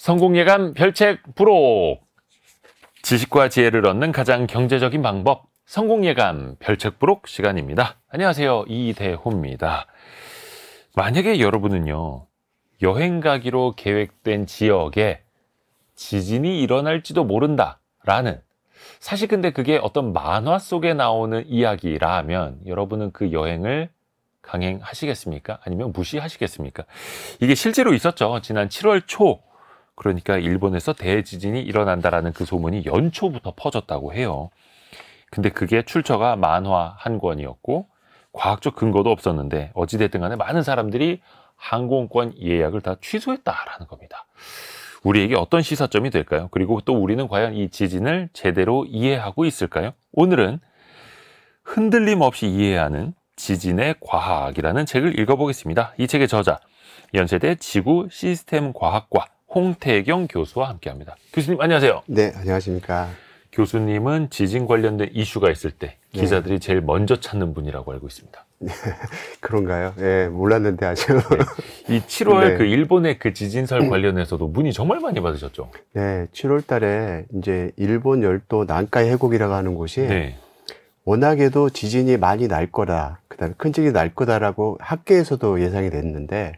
성공예감 별책 부록! 지식과 지혜를 얻는 가장 경제적인 방법, 성공예감 별책 부록 시간입니다. 안녕하세요, 이대호입니다. 만약에 여러분은요, 여행 가기로 계획된 지역에 지진이 일어날지도 모른다라는, 사실 근데 그게 어떤 만화 속에 나오는 이야기라면 여러분은 그 여행을 강행하시겠습니까? 아니면 무시하시겠습니까? 이게 실제로 있었죠. 지난 7월 초, 그러니까 일본에서 대지진이 일어난다라는 그 소문이 연초부터 퍼졌다고 해요. 근데 그게 출처가 만화 한 권이었고 과학적 근거도 없었는데 어찌됐든 간에 많은 사람들이 항공권 예약을 다 취소했다라는 겁니다. 우리에게 어떤 시사점이 될까요? 그리고 또 우리는 과연 이 지진을 제대로 이해하고 있을까요? 오늘은 흔들림 없이 이해하는 지진의 과학이라는 책을 읽어보겠습니다. 이 책의 저자, 연세대 지구 시스템 과학과 홍태경 교수와 함께합니다. 교수님 안녕하세요. 네, 안녕하십니까. 교수님은 지진 관련된 이슈가 있을 때 기자들이 제일 먼저 찾는 분이라고 알고 있습니다. 그런가요? 예, 몰랐는데 아주. 이 7월 그 일본의 그 지진설 관련해서도 문의 정말 많이 받으셨죠? 네, 7월 달에 이제 일본 열도 난카이 해곡이라고 하는 곳이 워낙에도 지진이 많이 날 거다, 그다음에 큰 지진이 날 거다라고 학계에서도 예상이 됐는데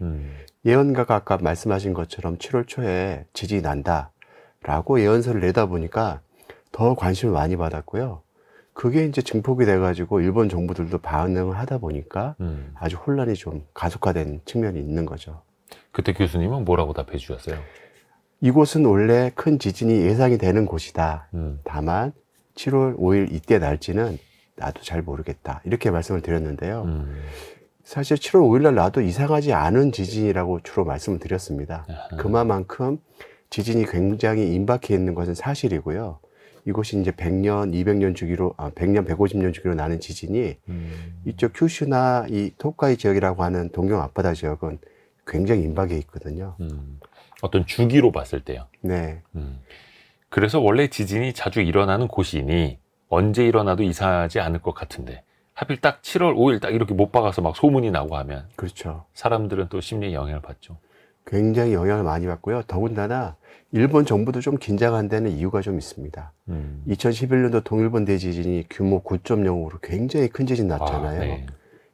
예언가가 아까 말씀하신 것처럼 7월 초에 지진이 난다라고 예언서를 내다 보니까 더 관심을 많이 받았고요. 그게 이제 증폭이 돼가지고 일본 정부들도 반응을 하다 보니까 아주 혼란이 좀 가속화된 측면이 있는 거죠. 그때 교수님은 뭐라고 답해 주셨어요? 이곳은 원래 큰 지진이 예상이 되는 곳이다. 다만 7월 5일 이때 날지는 나도 잘 모르겠다. 이렇게 말씀을 드렸는데요. 사실 7월 5일 날 나도 이상하지 않은 지진이라고 주로 말씀을 드렸습니다. 그만큼 지진이 굉장히 임박해 있는 것은 사실이고요. 이곳이 이제 100년, 200년 주기로, 100년, 150년 주기로 나는 지진이 이쪽 큐슈나 이 토카이 지역이라고 하는 동경 앞바다 지역은 굉장히 임박해 있거든요. 어떤 주기로 봤을 때요. 네. 그래서 원래 지진이 자주 일어나는 곳이니 언제 일어나도 이상하지 않을 것 같은데 하필 딱 7월 5일 딱 이렇게 못 박아서 막 소문이 나고 하면 그렇죠. 사람들은 또 심리에 영향을 받죠. 굉장히 영향을 많이 받고요. 더군다나 일본 정부도 좀 긴장한 데는 이유가 좀 있습니다. 2011년도 동일본 대지진이 규모 9.0으로 굉장히 큰 지진 났잖아요. 네.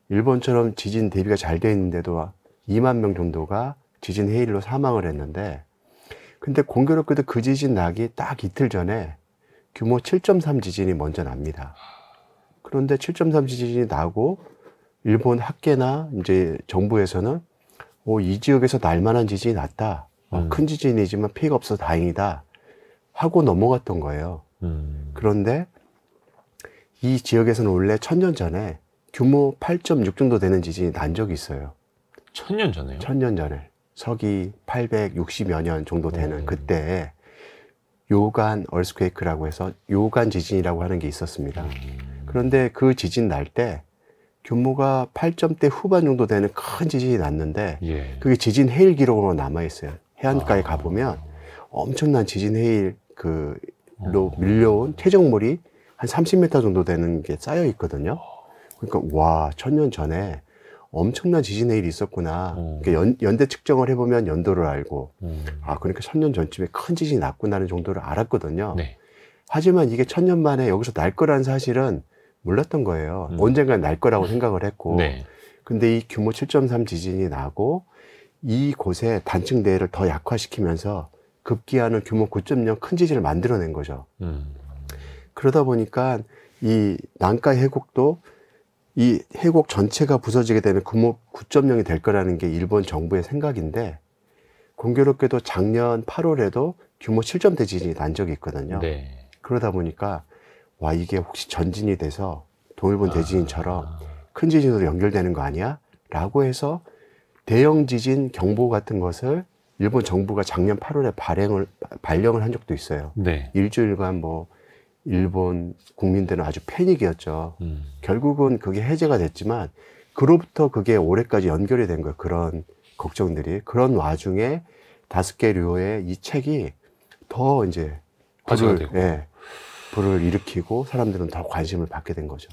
일본처럼 지진 대비가 잘 돼 있는데도 2만 명 정도가 지진 해일로 사망을 했는데, 근데 공교롭게도 그 지진 나기 딱 이틀 전에 규모 7.3 지진이 먼저 납니다. 그런데 7.3 지진이 나고 일본 학계나 이제 정부에서는 이 지역에서 날 만한 지진이 났다. 큰 지진이지만 피해가 없어서 다행이다 하고 넘어갔던 거예요. 그런데 이 지역에서는 원래 1000년 전에 규모 8.6 정도 되는 지진이 난 적이 있어요. 1000년 전에요? 1000년 전에. 서기 860여 년 정도 되는 그때 요간 얼스퀘이크라고 해서 요간 지진이라고 하는 게 있었습니다. 그런데 그 지진 날 때 규모가 8점대 후반 정도 되는 큰 지진이 났는데 그게 지진 해일 기록으로 남아있어요. 해안가에 가보면 엄청난 지진 해일 로 밀려온 퇴적물이 한 30m 정도 되는 게 쌓여 있거든요. 그러니까 와, 1000년 전에 엄청난 지진 해일이 있었구나. 그러니까 연대 측정을 해보면 연도를 알고 그러니까 1000년 전쯤에 큰 지진이 났구나는 정도를 알았거든요. 하지만 이게 1000년 만에 여기서 날 거라는 사실은 몰랐던 거예요. 언젠간 날 거라고 생각을 했고. 근데 이 규모 7.3 지진이 나고 이곳에 단층 대해를 더 약화시키면서 급기야는 규모 9.0 큰 지진을 만들어낸 거죠. 그러다 보니까 이 난카이 해곡도 이 해곡 전체가 부서지게 되면 규모 9.0이 될 거라는 게 일본 정부의 생각인데, 공교롭게도 작년 8월에도 규모 7점대 지진이 난 적이 있거든요. 그러다 보니까 와, 이게 혹시 전진이 돼서 동일본 대지진처럼 큰 지진으로 연결되는 거 아니야? 라고 해서 대형 지진 경보 같은 것을 일본 정부가 작년 8월에 발령을 한 적도 있어요. 일주일간 일본 국민들은 아주 패닉이었죠. 결국은 그게 해제가 됐지만 그로부터 그게 올해까지 연결이 된 거예요. 그런 걱정들이. 그런 와중에 5개 료의 이 책이 더 이제 불을 일으키고 사람들은 더 관심을 받게 된 거죠.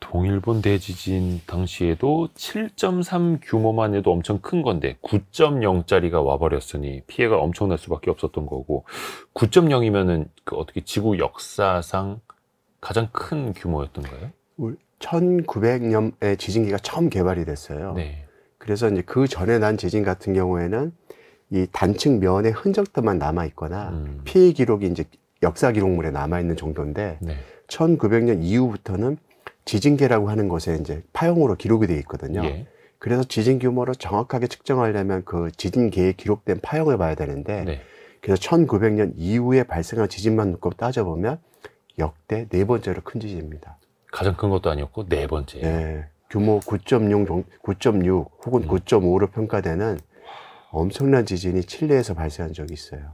동일본 대지진 당시에도 7.3 규모만 해도 엄청 큰 건데 9.0짜리가 와버렸으니 피해가 엄청날 수밖에 없었던 거고 9.0이면은 그 어떻게 지구 역사상 가장 큰 규모였던가요? 1900년에 지진기가 처음 개발이 됐어요. 네. 그래서 이제 그 전에 난 지진 같은 경우에는 이 단층 면의 흔적들만 남아 있거나 피해 기록이 이제 역사 기록물에 남아 있는 정도인데 네. 1900년 이후부터는 지진계라고 하는 것에 이제 파형으로 기록이 되어 있거든요. 예. 그래서 지진 규모를 정확하게 측정하려면 그 지진계에 기록된 파형을 봐야 되는데 네. 그래서 1900년 이후에 발생한 지진만 놓고 따져보면 역대 네 번째로 큰 지진입니다. 가장 큰 것도 아니었고 네 번째예요. 네, 규모 9.0, 9.6 혹은 9.5로 평가되는 엄청난 지진이 칠레에서 발생한 적이 있어요.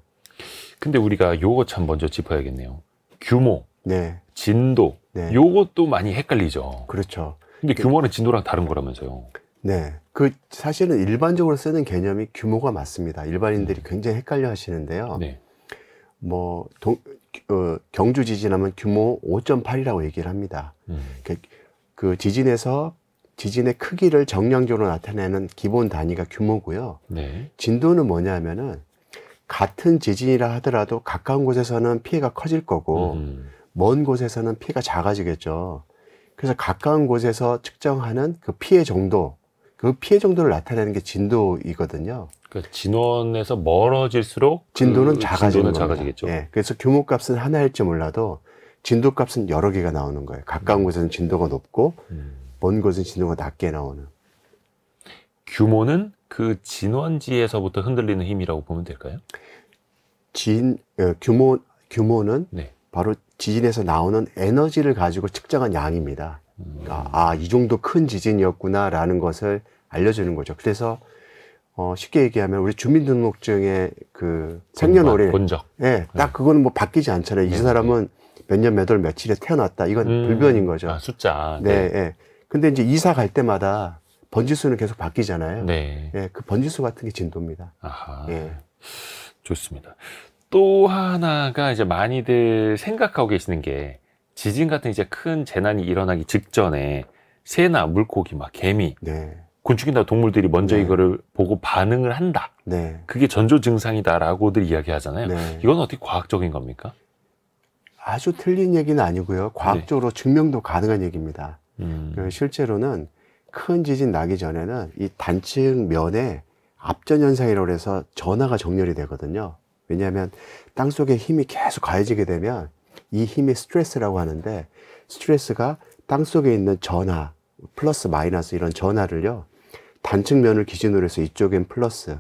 근데 우리가 요거 참 먼저 짚어야겠네요. 규모, 네, 진도, 네. 요것도 많이 헷갈리죠. 그렇죠. 근데 규모는 진도랑 다른 거라면서요. 네, 그 사실은 일반적으로 쓰는 개념이 규모가 맞습니다. 일반인들이 굉장히 헷갈려 하시는데요. 네. 뭐 경주 지진하면 규모 5.8이라고 얘기를 합니다. 그 지진에서 지진의 크기를 정량적으로 나타내는 기본 단위가 규모고요. 네. 진도는 뭐냐면은 같은 지진이라 하더라도 가까운 곳에서는 피해가 커질 거고 먼 곳에서는 피해가 작아지겠죠. 그래서 가까운 곳에서 측정하는 그 피해 정도를 나타내는 게 진도이거든요. 그러니까 진원에서 멀어질수록 진도는 그 작아지는 겁니다. 작아지겠죠. 예, 그래서 규모값은 하나일지 몰라도 진도값은 여러 개가 나오는 거예요. 가까운 곳에는 진도가 높고 먼 곳은 진도가 낮게 나오는. 규모는 그 진원지에서부터 흔들리는 힘이라고 보면 될까요? 규모는 네. 바로 지진에서 나오는 에너지를 가지고 측정한 양입니다. 그러니까 이 정도 큰 지진이었구나라는 것을 알려주는 거죠. 그래서 쉽게 얘기하면 우리 주민등록증에 그 생년월일, 본적. 예, 딱 그거는 뭐 바뀌지 않잖아요. 이 사람은 몇 년 몇 월 며칠에 태어났다. 이건 불변인 거죠. 아, 숫자. 네, 예. 근데 이제 이사 갈 때마다 번지수는 계속 바뀌잖아요. 네. 예, 그 번지수 같은 게 진도입니다. 아하. 예. 좋습니다. 또 하나가 이제 많이들 생각하고 계시는 게 지진 같은 이제 큰 재난이 일어나기 직전에 새나 물고기, 막 개미, 네. 곤충이나 동물들이 먼저 네. 이거를 보고 반응을 한다. 네. 그게 전조 증상이다라고들 이야기하잖아요. 네. 이건 어떻게 과학적인 겁니까? 아주 틀린 얘기는 아니고요. 과학적으로 증명도 가능한 얘기입니다. 실제로는 큰 지진 나기 전에는 이 단층 면에 압전 현상이라고 해서 전하가 정렬이 되거든요. 왜냐하면 땅속에 힘이 계속 가해지게 되면 이 힘이 스트레스라고 하는데 스트레스가 땅속에 있는 전하, 플러스 마이너스 이런 전하를요. 단층 면을 기준으로 해서 이쪽엔 플러스,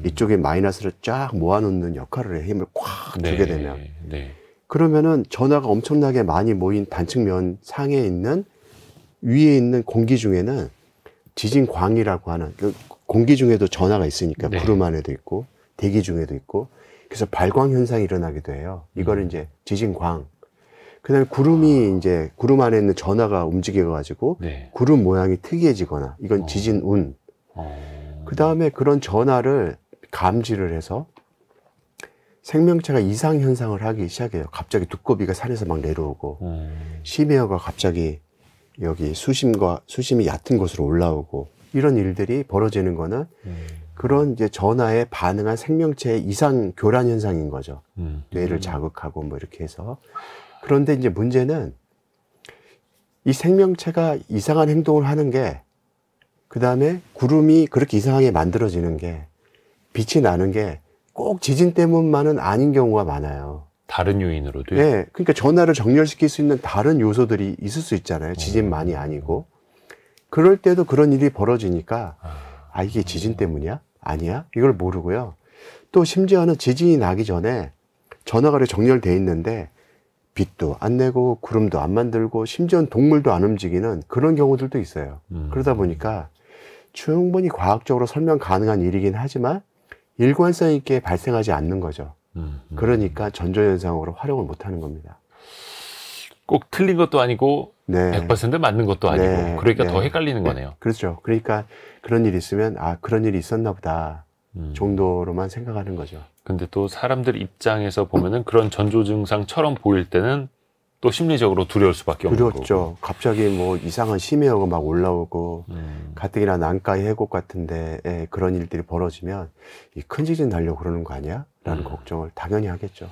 이쪽엔 마이너스를 쫙 모아놓는 역할을 해. 힘을 꽉 주게 되면. 네. 그러면은 전하가 엄청나게 많이 모인 단층면 상에 있는 위에 있는 공기 중에는 지진광이라고 하는 그 공기 중에도 전하가 있으니까 네. 구름 안에도 있고 대기 중에도 있고 그래서 발광 현상이 일어나기도 해요. 이거를 이제 지진광. 그다음에 구름이 이제 구름 안에 있는 전하가 움직여 가지고 네. 구름 모양이 특이해지거나 이건 지진운. 그다음에 그런 전하를 감지를 해서 생명체가 이상 현상을 하기 시작해요. 갑자기 두꺼비가 산에서 막 내려오고 심해어가 갑자기 여기 수심이 얕은 곳으로 올라오고 이런 일들이 벌어지는 거는 그런 이제 전하에 반응한 생명체의 이상 교란 현상인 거죠. 뇌를 자극하고 뭐 이렇게 해서. 그런데 이제 문제는 이 생명체가 이상한 행동을 하는 게 그 다음에 구름이 그렇게 이상하게 만들어지는 게 빛이 나는 게 꼭 지진 때문만은 아닌 경우가 많아요. 다른 요인으로도요? 네, 그러니까 전하를 정렬시킬 수 있는 다른 요소들이 있을 수 있잖아요. 지진만이 아니고. 그럴 때도 그런 일이 벌어지니까 이게 지진 때문이야? 아니야? 이걸 모르고요. 또 심지어는 지진이 나기 전에 전하가 정렬돼 있는데 빛도 안 내고 구름도 안 만들고 심지어는 동물도 안 움직이는 그런 경우들도 있어요. 그러다 보니까 충분히 과학적으로 설명 가능한 일이긴 하지만 일관성 있게 발생하지 않는 거죠. 그러니까 전조현상으로 활용을 못하는 겁니다. 꼭 틀린 것도 아니고 네. 100% 맞는 것도 아니고 네. 그러니까 네. 더 헷갈리는 거네요. 그렇죠. 그러니까 그런 일이 있으면 그런 일이 있었나 보다 정도로만 생각하는 거죠. 근데 또 사람들 입장에서 보면은 그런 전조 증상처럼 보일 때는 또 심리적으로 두려울 수밖에 없는 거고. 두렵죠. 갑자기 뭐 이상한 심해어가 막 올라오고 가뜩이나 난카이 해곡 같은데 그런 일들이 벌어지면 이 큰 지진 나려고 그러는 거 아니야? 라는 걱정을 당연히 하겠죠.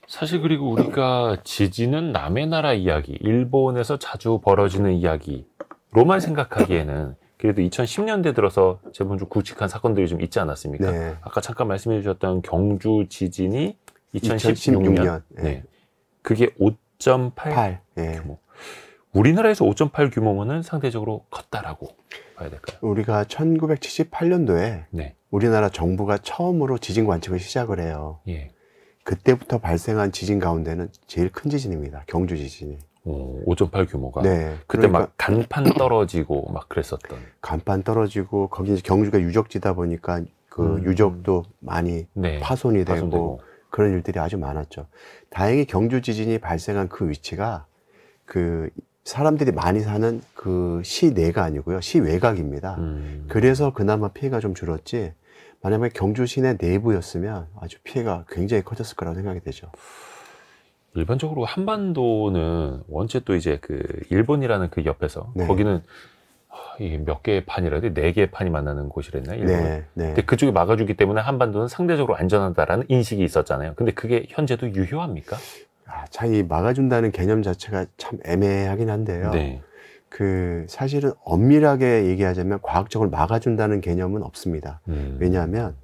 사실 그리고 우리가 지진은 남의 나라 이야기, 일본에서 자주 벌어지는 이야기로만 생각하기에는 그래도 2010년대 들어서 제법 좀 굵직한 사건들이 좀 있지 않았습니까? 네. 아까 잠깐 말씀해 주셨던 경주 지진이 2016년. 네. 그게 5.8 8. 예. 규모. 우리나라에서 5.8 규모면은 상대적으로 컸다라고 봐야 될까요? 우리가 1978년도에 네. 우리나라 정부가 처음으로 지진 관측을 시작을 해요. 예. 그때부터 발생한 지진 가운데는 제일 큰 지진입니다. 경주 지진이. 5.8 규모가. 네. 그때 그러니까 막 간판 떨어지고 막 그랬었던. 간판 떨어지고 거기 이제 경주가 유적지다 보니까 그 유적도 많이 네. 파손이 되고 파손되고. 그런 일들이 아주 많았죠. 다행히 경주 지진이 발생한 그 위치가 그 사람들이 많이 사는 그 시내가 아니고요. 시외곽입니다. 그래서 그나마 피해가 좀 줄었지. 만약에 경주 시내 내부였으면 아주 피해가 굉장히 커졌을 거라고 생각이 되죠. 일반적으로 한반도는 원체 또 이제 그 일본이라는 그 옆에서 네. 거기는 이게 몇 개의 판이라 해야 돼? 4개의 판이 만나는 곳이랬나? 일본. 네, 네. 근데 그쪽이 막아주기 때문에 한반도는 상대적으로 안전하다라는 인식이 있었잖아요. 근데 그게 현재도 유효합니까? 참 이 막아준다는 개념 자체가 참 애매하긴 한데요. 네. 그 사실은 엄밀하게 얘기하자면 과학적으로 막아준다는 개념은 없습니다. 왜냐하면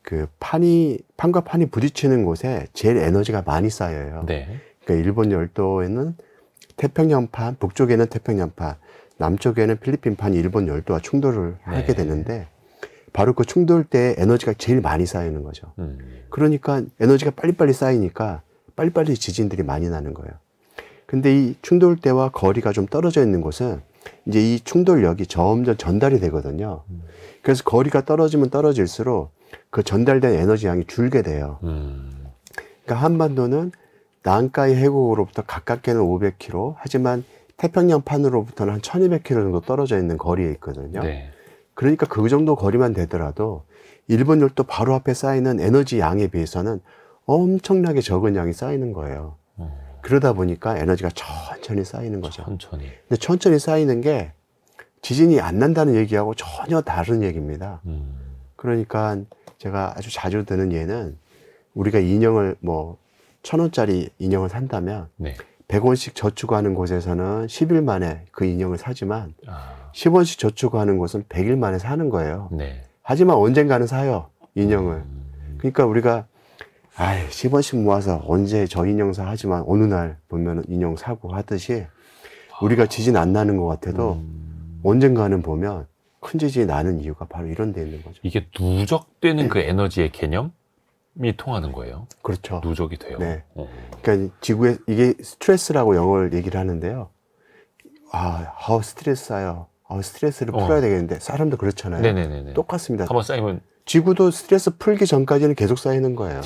그 판과 판이 부딪히는 곳에 제일 에너지가 많이 쌓여요. 네. 그러니까 일본 열도에는 태평양판, 북쪽에는 태평양판, 남쪽에는 필리핀판이 일본 열도와 충돌을 하게 되는데 바로 그 충돌 때 에너지가 제일 많이 쌓이는 거죠. 그러니까 에너지가 빨리빨리 쌓이니까 빨리빨리 지진들이 많이 나는 거예요. 근데 이 충돌대와 거리가 좀 떨어져 있는 곳은 이제 이 충돌력이 점점 전달이 되거든요. 그래서 거리가 떨어지면 떨어질수록 그 전달된 에너지 양이 줄게 돼요. 그러니까 한반도는 난카이 해곡으로부터 가깝게는 500km, 하지만 태평양판으로부터는 한 1200km 정도 떨어져 있는 거리에 있거든요. 네. 그러니까 그 정도 거리만 되더라도 일본 열도 바로 앞에 쌓이는 에너지 양에 비해서는 엄청나게 적은 양이 쌓이는 거예요. 그러다 보니까 에너지가 천천히 쌓이는 거죠. 천천히. 근데 천천히 쌓이는 게 지진이 안 난다는 얘기하고 전혀 다른 얘기입니다. 그러니까 제가 아주 자주 드는 예는 우리가 인형을 뭐 1,000원짜리 인형을 산다면 네. 100원씩 저축하는 곳에서는 10일 만에 그 인형을 사지만 10원씩 저축하는 곳은 100일 만에 사는 거예요. 네. 하지만 언젠가는 사요, 인형을. 그러니까 우리가 10원씩 모아서 언제 저 인형 사 하지만 어느 날 보면 인형 사고 하듯이 우리가 지진 안 나는 것 같아도 언젠가는 보면 큰 지진이 나는 이유가 바로 이런 데 있는 거죠. 이게 누적되는 그 에너지의 개념이 통하는 거예요. 그렇죠. 누적이 돼요. 네. 그러니까 지구에 이게 스트레스라고 영어를 얘기를 하는데요. 스트레스 쌓여. 스트레스를 풀어야 되겠는데 사람도 그렇잖아요. 네네네. 똑같습니다. 한번 쌓이면 지구도 스트레스 풀기 전까지는 계속 쌓이는 거예요.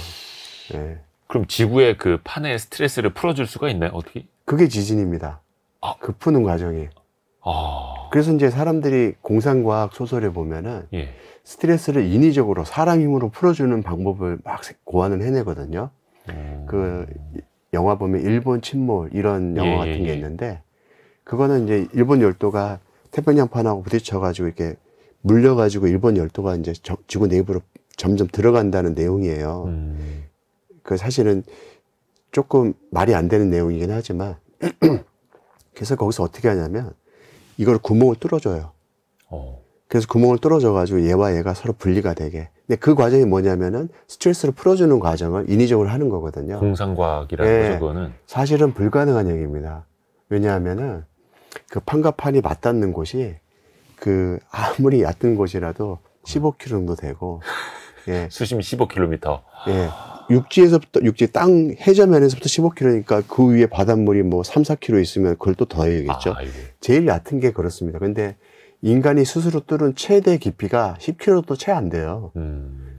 네. 그럼 지구의 그 판에 스트레스를 풀어줄 수가 있나요? 어떻게? 그게 지진입니다. 그 푸는 과정이. 그래서 이제 사람들이 공상과학 소설에 보면은 예. 스트레스를 인위적으로 사람 힘으로 풀어주는 방법을 막 고안을 해내거든요. 그 영화 보면 일본 침몰 이런 영화 같은 게 있는데 그거는 이제 일본 열도가 태평양판하고 부딪혀가지고 이렇게 물려가지고 일본 열도가 이제 지구 내부로 점점 들어간다는 내용이에요. 그 사실은 조금 말이 안 되는 내용이긴 하지만 그래서 거기서 어떻게 하냐면 이걸 구멍을 뚫어줘요. 그래서 구멍을 뚫어줘가지고 얘와 얘가 서로 분리가 되게. 근데 그 과정이 뭐냐면은 스트레스를 풀어주는 과정을 인위적으로 하는 거거든요. 공상과학이라는 거죠, 그거는. 사실은 불가능한 얘기입니다. 왜냐하면은 그 판과 판이 맞닿는 곳이 그 아무리 얕은 곳이라도 15km 정도 되고, 수심이 15km. 육지 땅 해저면에서부터 15km니까 그 위에 바닷물이 뭐 3, 4km 있으면 그걸 또 더해야겠죠. 제일 얕은 게 그렇습니다. 근데 인간이 스스로 뚫은 최대 깊이가 10km도 채 안 돼요.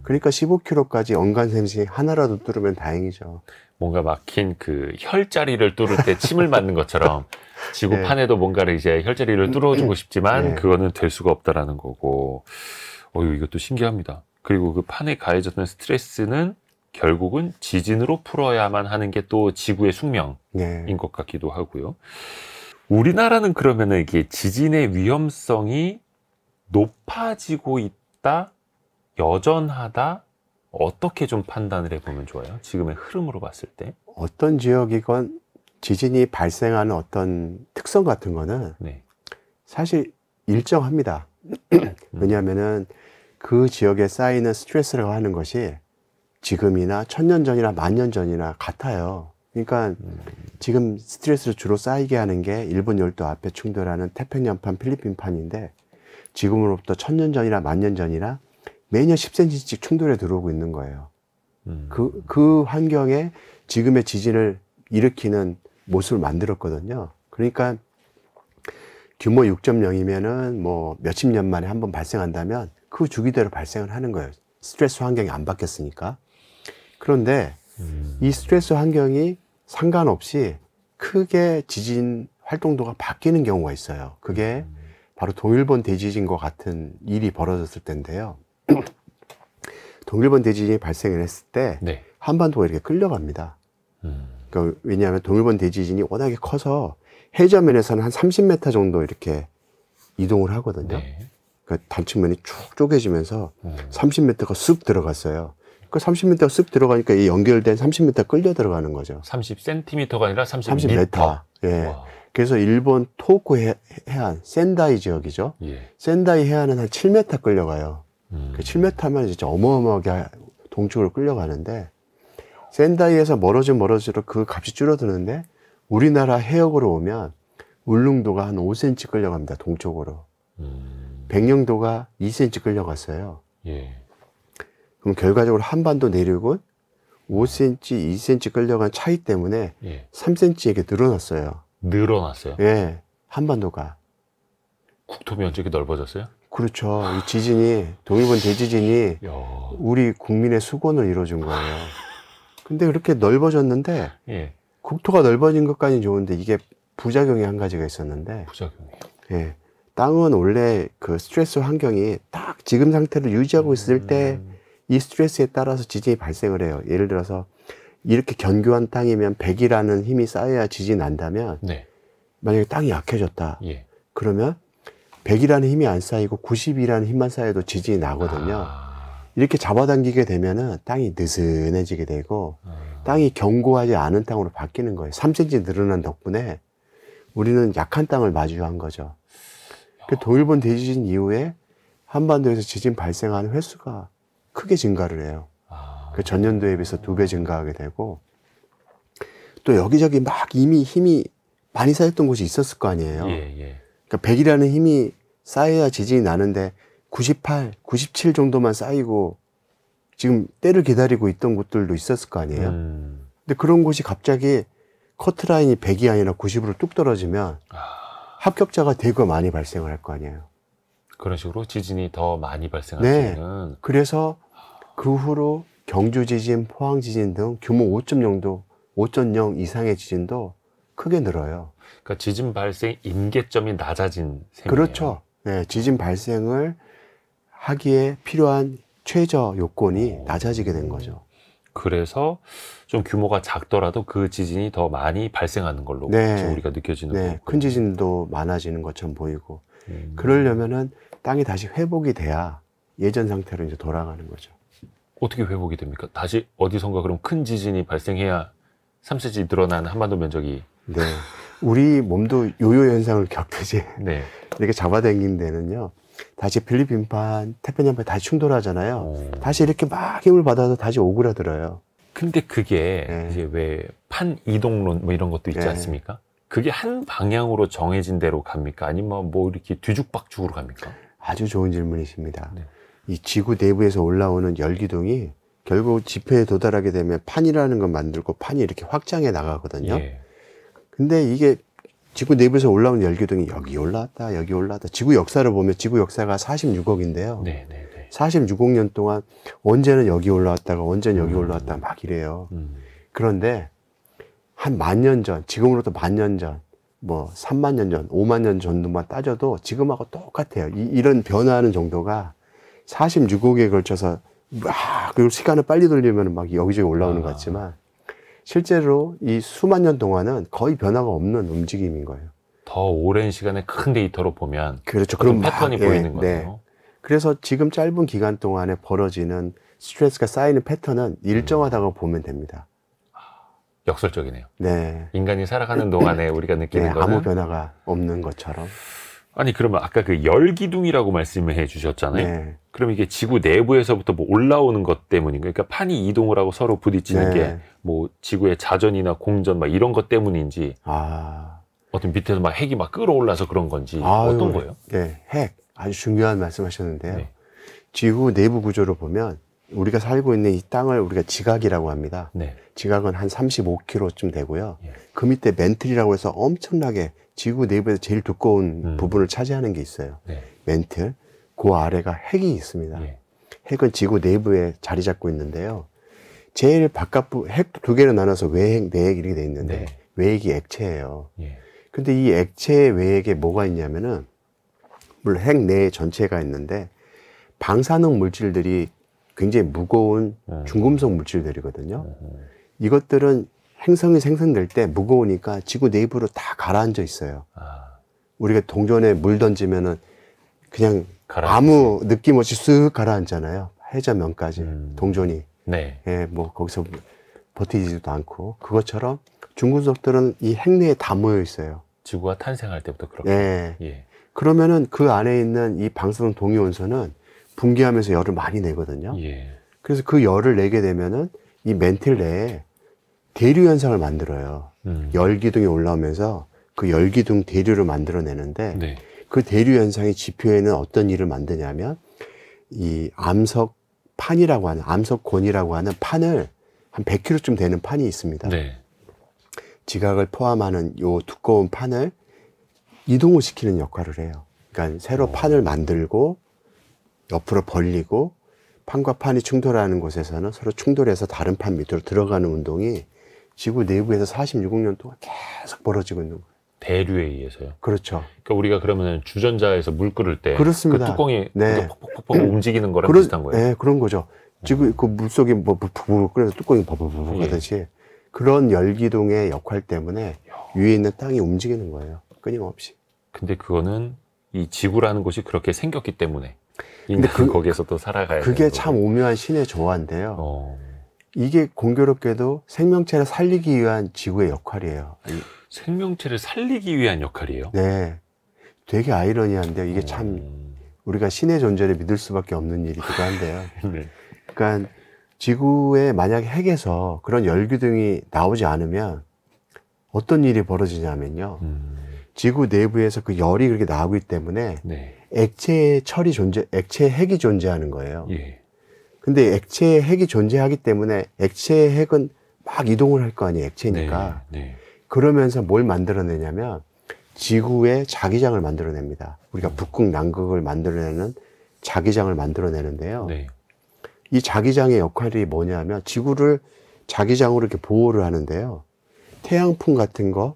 그러니까 15km까지 언간생식 하나라도 뚫으면 다행이죠. 뭔가 막힌 그 혈자리를 뚫을 때 침을 맞는 것처럼 지구판에도 뭔가를 이제 혈자리를 뚫어주고 싶지만 그거는 될 수가 없다라는 거고. 이것도 신기합니다. 그리고 그 판에 가해졌던 스트레스는 결국은 지진으로 풀어야만 하는 게 또 지구의 숙명인 네. 것 같기도 하고요. 우리나라는 그러면은 이게 지진의 위험성이 높아지고 있다, 여전하다, 어떻게 좀 판단을 해보면 좋아요? 지금의 흐름으로 봤을 때. 어떤 지역이건 지진이 발생하는 어떤 특성 같은 거는 네. 사실 일정합니다. 왜냐하면은 그 지역에 쌓이는 스트레스라고 하는 것이 지금이나 1000년 전이나 10,000년 전이나 같아요. 그러니까 지금 스트레스를 주로 쌓이게 하는 게 일본 열도 앞에 충돌하는 태평양판, 필리핀판인데 지금으로부터 1000년 전이나 10,000년 전이나 매년 10cm씩 충돌해 들어오고 있는 거예요. 그 환경에 지금의 지진을 일으키는 모습을 만들었거든요. 그러니까 규모 6.0이면은 뭐 몇십 년 만에 한번 발생한다면 그 주기대로 발생을 하는 거예요. 스트레스 환경이 안 바뀌었으니까. 그런데 이 스트레스 환경이 상관없이 크게 지진 활동도가 바뀌는 경우가 있어요. 그게 바로 동일본 대지진과 같은 일이 벌어졌을 때인데요. 동일본 대지진이 발생을 했을 때 네. 한반도가 이렇게 끌려갑니다. 그러니까 왜냐하면 동일본 대지진이 워낙에 커서 해저면에서는 한 30m 정도 이렇게 이동을 하거든요. 네. 그러니까 단측면이 쭉 쪼개지면서 30m가 쑥 들어갔어요. 그 30m가 쑥 들어가니까 이 연결된 30m 끌려 들어가는 거죠. 30cm가 아니라 30m. 30m. 예. 와. 그래서 일본 토호쿠 해안, 센다이 지역이죠. 예. 센다이 해안은 한 7m 끌려가요. 그 7m면 진짜 어마어마하게 동쪽으로 끌려가는데 센다이에서 멀어질수록 그 값이 줄어드는데 우리나라 해역으로 오면 울릉도가 한 5cm 끌려갑니다. 동쪽으로. 백령도가 2cm 끌려갔어요. 예. 그럼 결과적으로 한반도 내륙은 5cm, 2cm 끌려간 차이 때문에 예. 3cm에게 늘어났어요. 늘어났어요. 예, 한반도가. 국토 면적이 넓어졌어요? 그렇죠. 이 지진이, 동일본 대지진이 야. 우리 국민의 수건을 이뤄준 거예요. 근데 그렇게 넓어졌는데 예. 국토가 넓어진 것까지는 좋은데 이게 부작용이 한 가지가 있었는데 부작용이. 예, 땅은 원래 그 스트레스 환경이 딱 지금 상태를 유지하고 있을 때 이 스트레스에 따라서 지진이 발생을 해요. 예를 들어서 이렇게 견고한 땅이면 100이라는 힘이 쌓여야 지진이 난다면 네. 만약에 땅이 약해졌다. 예. 그러면 100이라는 힘이 안 쌓이고 90이라는 힘만 쌓여도 지진이 나거든요. 이렇게 잡아당기게 되면은 땅이 느슨해지게 되고 땅이 견고하지 않은 땅으로 바뀌는 거예요. 3cm 늘어난 덕분에 우리는 약한 땅을 마주한 거죠. 그 동일본 대지진 이후에 한반도에서 지진 발생하는 횟수가 크게 증가를 해요. 그 전년도에 비해서 2배 증가하게 되고 또 여기저기 막 이미 힘이 많이 쌓였던 곳이 있었을 거 아니에요. 예, 예. 그러니까 100이라는 힘이 쌓여야 지진이 나는데 98, 97 정도만 쌓이고 지금 때를 기다리고 있던 곳들도 있었을 거 아니에요. 근데 그런 곳이 갑자기 커트라인이 100이 아니라 90으로 뚝 떨어지면 합격자가 되게 많이 발생을 할 거 아니에요. 그런 식으로 지진이 더 많이 발생할 네. 수 있는. 그래서 그 후로 경주 지진, 포항 지진 등 규모 5.0 이상의 지진도 크게 늘어요. 그러니까 지진 발생 임계점이 낮아진 셈이에요. 그렇죠. 네, 지진 발생을 하기에 필요한 최저 요건이 낮아지게 된 거죠. 그래서 좀 규모가 작더라도 그 지진이 더 많이 발생하는 걸로 네. 지금 우리가 느껴지는 네, 거고. 큰 지진도 많아지는 것처럼 보이고 그러려면은 땅이 다시 회복이 돼야 예전 상태로 이제 돌아가는 거죠. 어떻게 회복이 됩니까? 다시 어디선가 그럼 큰 지진이 발생해야 3cm 늘어난 한반도 면적이. 네, 우리 몸도 요요 현상을 겪듯이 네. 이렇게 잡아당긴 데는요. 다시 필리핀판, 태평양판 다시 충돌하잖아요. 다시 이렇게 막 힘을 받아서 다시 오그라들어요. 근데 그게 네. 이제 왜 판 이동론 뭐 이런 것도 있지 네. 않습니까? 그게 한 방향으로 정해진 대로 갑니까? 아니면 뭐 이렇게 뒤죽박죽으로 갑니까? 아주 좋은 질문이십니다. 네. 이 지구 내부에서 올라오는 열기둥이 결국 지표에 도달하게 되면 판이라는 걸 만들고 판이 이렇게 확장해 나가거든요. 예. 근데 이게 지구 내부에서 올라오는 열기둥이 여기 올라왔다, 여기 올라왔다. 지구 역사를 보면 지구 역사가 46억인데요. 네, 네, 네. 46억 년 동안 언제는 여기 올라왔다가 언제는 여기 올라왔다가 막 이래요. 그런데 한 10,000년 전, 지금으로부터 10,000년 전, 뭐 30,000년 전, 50,000년 전도만 따져도 지금하고 똑같아요. 이런 변화하는 정도가 46억에 걸쳐서 막 그리고 시간을 빨리 돌리면 막 여기저기 올라오는 것 같지만 실제로 이 수만 년 동안은 거의 변화가 없는 움직임인 거예요. 더 오랜 시간에 큰 데이터로 보면 그렇죠. 그런 그럼 패턴이 막, 보이는 네. 거네요. 그래서 지금 짧은 기간 동안에 벌어지는 스트레스가 쌓이는 패턴은 일정하다고 보면 됩니다. 역설적이네요. 네. 인간이 살아가는 동안에 우리가 느끼는 네, 거는 아무 변화가 없는 것처럼. 아니 그러면 아까 그 열기둥이라고 말씀을 해주셨잖아요. 네. 그럼 이게 지구 내부에서부터 뭐 올라오는 것 때문인가요? 그러니까 판이 이동을 하고 서로 부딪히는 네. 게 뭐 지구의 자전이나 공전 막 이런 것 때문인지 어떤 밑에서 막 핵이 막 끌어올라서 그런 건지 어떤 거예요? 네, 핵 아주 중요한 말씀하셨는데요. 네. 지구 내부 구조를 보면 우리가 살고 있는 이 땅을 우리가 지각이라고 합니다. 네. 지각은 한 35km쯤 되고요. 예. 그 밑에 멘틀이라고 해서 엄청나게 지구 내부에서 제일 두꺼운 부분을 차지하는 게 있어요. 네. 멘틀. 그 아래가 핵이 있습니다. 예. 핵은 지구 내부에 자리 잡고 있는데요. 제일 바깥부 핵도 두 개로 나눠서 외핵, 내핵 이렇게 돼 있는데 네. 외핵이 액체예요. 예. 근데 이 액체 외핵에 뭐가 있냐면은 물론 핵 내에 전체가 있는데 방사능 물질들이 굉장히 무거운 중금속 물질들이거든요. 이것들은 행성이 생성될 때 무거우니까 지구 내부로 다 가라앉아 있어요. 우리가 동전에 물 던지면은 그냥 아무 느낌 없이 쓱 가라앉잖아요. 해저면까지 동전이. 네. 예, 뭐 거기서 버티지도 않고 그것처럼 중금속들은 이 핵내에 다 모여 있어요. 지구가 탄생할 때부터 그렇게. 예. 예. 그러면은 그 안에 있는 이 방사능 동위원소는 분개하면서 열을 많이 내거든요. 예. 그래서 그 열을 내게 되면은 이 멘틀 내에 대류 현상을 만들어요. 열기둥이 올라오면서 그 열기둥 대류를 만들어내는데 네. 그 대류 현상의 지표에는 어떤 일을 만드냐면 이 암석판이라고 하는 암석곤이라고 하는 판을 한 100kg쯤 되는 판이 있습니다. 네. 지각을 포함하는 요 두꺼운 판을 이동을 시키는 역할을 해요. 그러니까 새로 판을 만들고 옆으로 벌리고 판과 판이 충돌하는 곳에서는 서로 충돌해서 다른 판 밑으로 들어가는 운동이 지구 내부에서 46억 년 동안 계속 벌어지고 있는 거예요. 대류에 의해서요. 그렇죠. 그러니까 우리가 그러면은 주전자에서 물 끓을 때 그렇습니다. 그 뚜껑이 네. 퍽퍽퍽퍽 움직이는 거랑 비슷한 거예요. 네, 그런 거죠. 지금 그 물속에 뭐 부부부 끓여서 뚜껑이 버버버버 하듯이 그런 열기둥의 역할 때문에 위에 있는 땅이 움직이는 거예요. 끊임없이. 근데 그거는 이 지구라는 곳이 그렇게 생겼기 때문에 근데 인간은 거기에서 또 살아가야 그게 되는 참 거고. 오묘한 신의 조화인데요. 이게 공교롭게도 생명체를 살리기 위한 지구의 역할이에요. 생명체를 살리기 위한 역할이에요? 네. 되게 아이러니한데요. 이게 참 우리가 신의 존재를 믿을 수밖에 없는 일이기도 한데요. 네. 그러니까 지구에 만약 핵에서 그런 열기둥이 나오지 않으면 어떤 일이 벌어지냐면요. 지구 내부에서 그 열이 그렇게 나오기 때문에 네. 액체 핵이 존재하는 거예요. 예. 근데 액체 핵이 존재하기 때문에 액체 핵은 막 이동을 할 거 아니에요. 액체니까. 네. 네. 그러면서 뭘 만들어내냐면 지구의 자기장을 만들어냅니다. 우리가 북극, 남극을 만들어내는 자기장을 만들어내는데요. 네. 이 자기장의 역할이 뭐냐면 지구를 자기장으로 이렇게 보호를 하는데요. 태양풍 같은 거,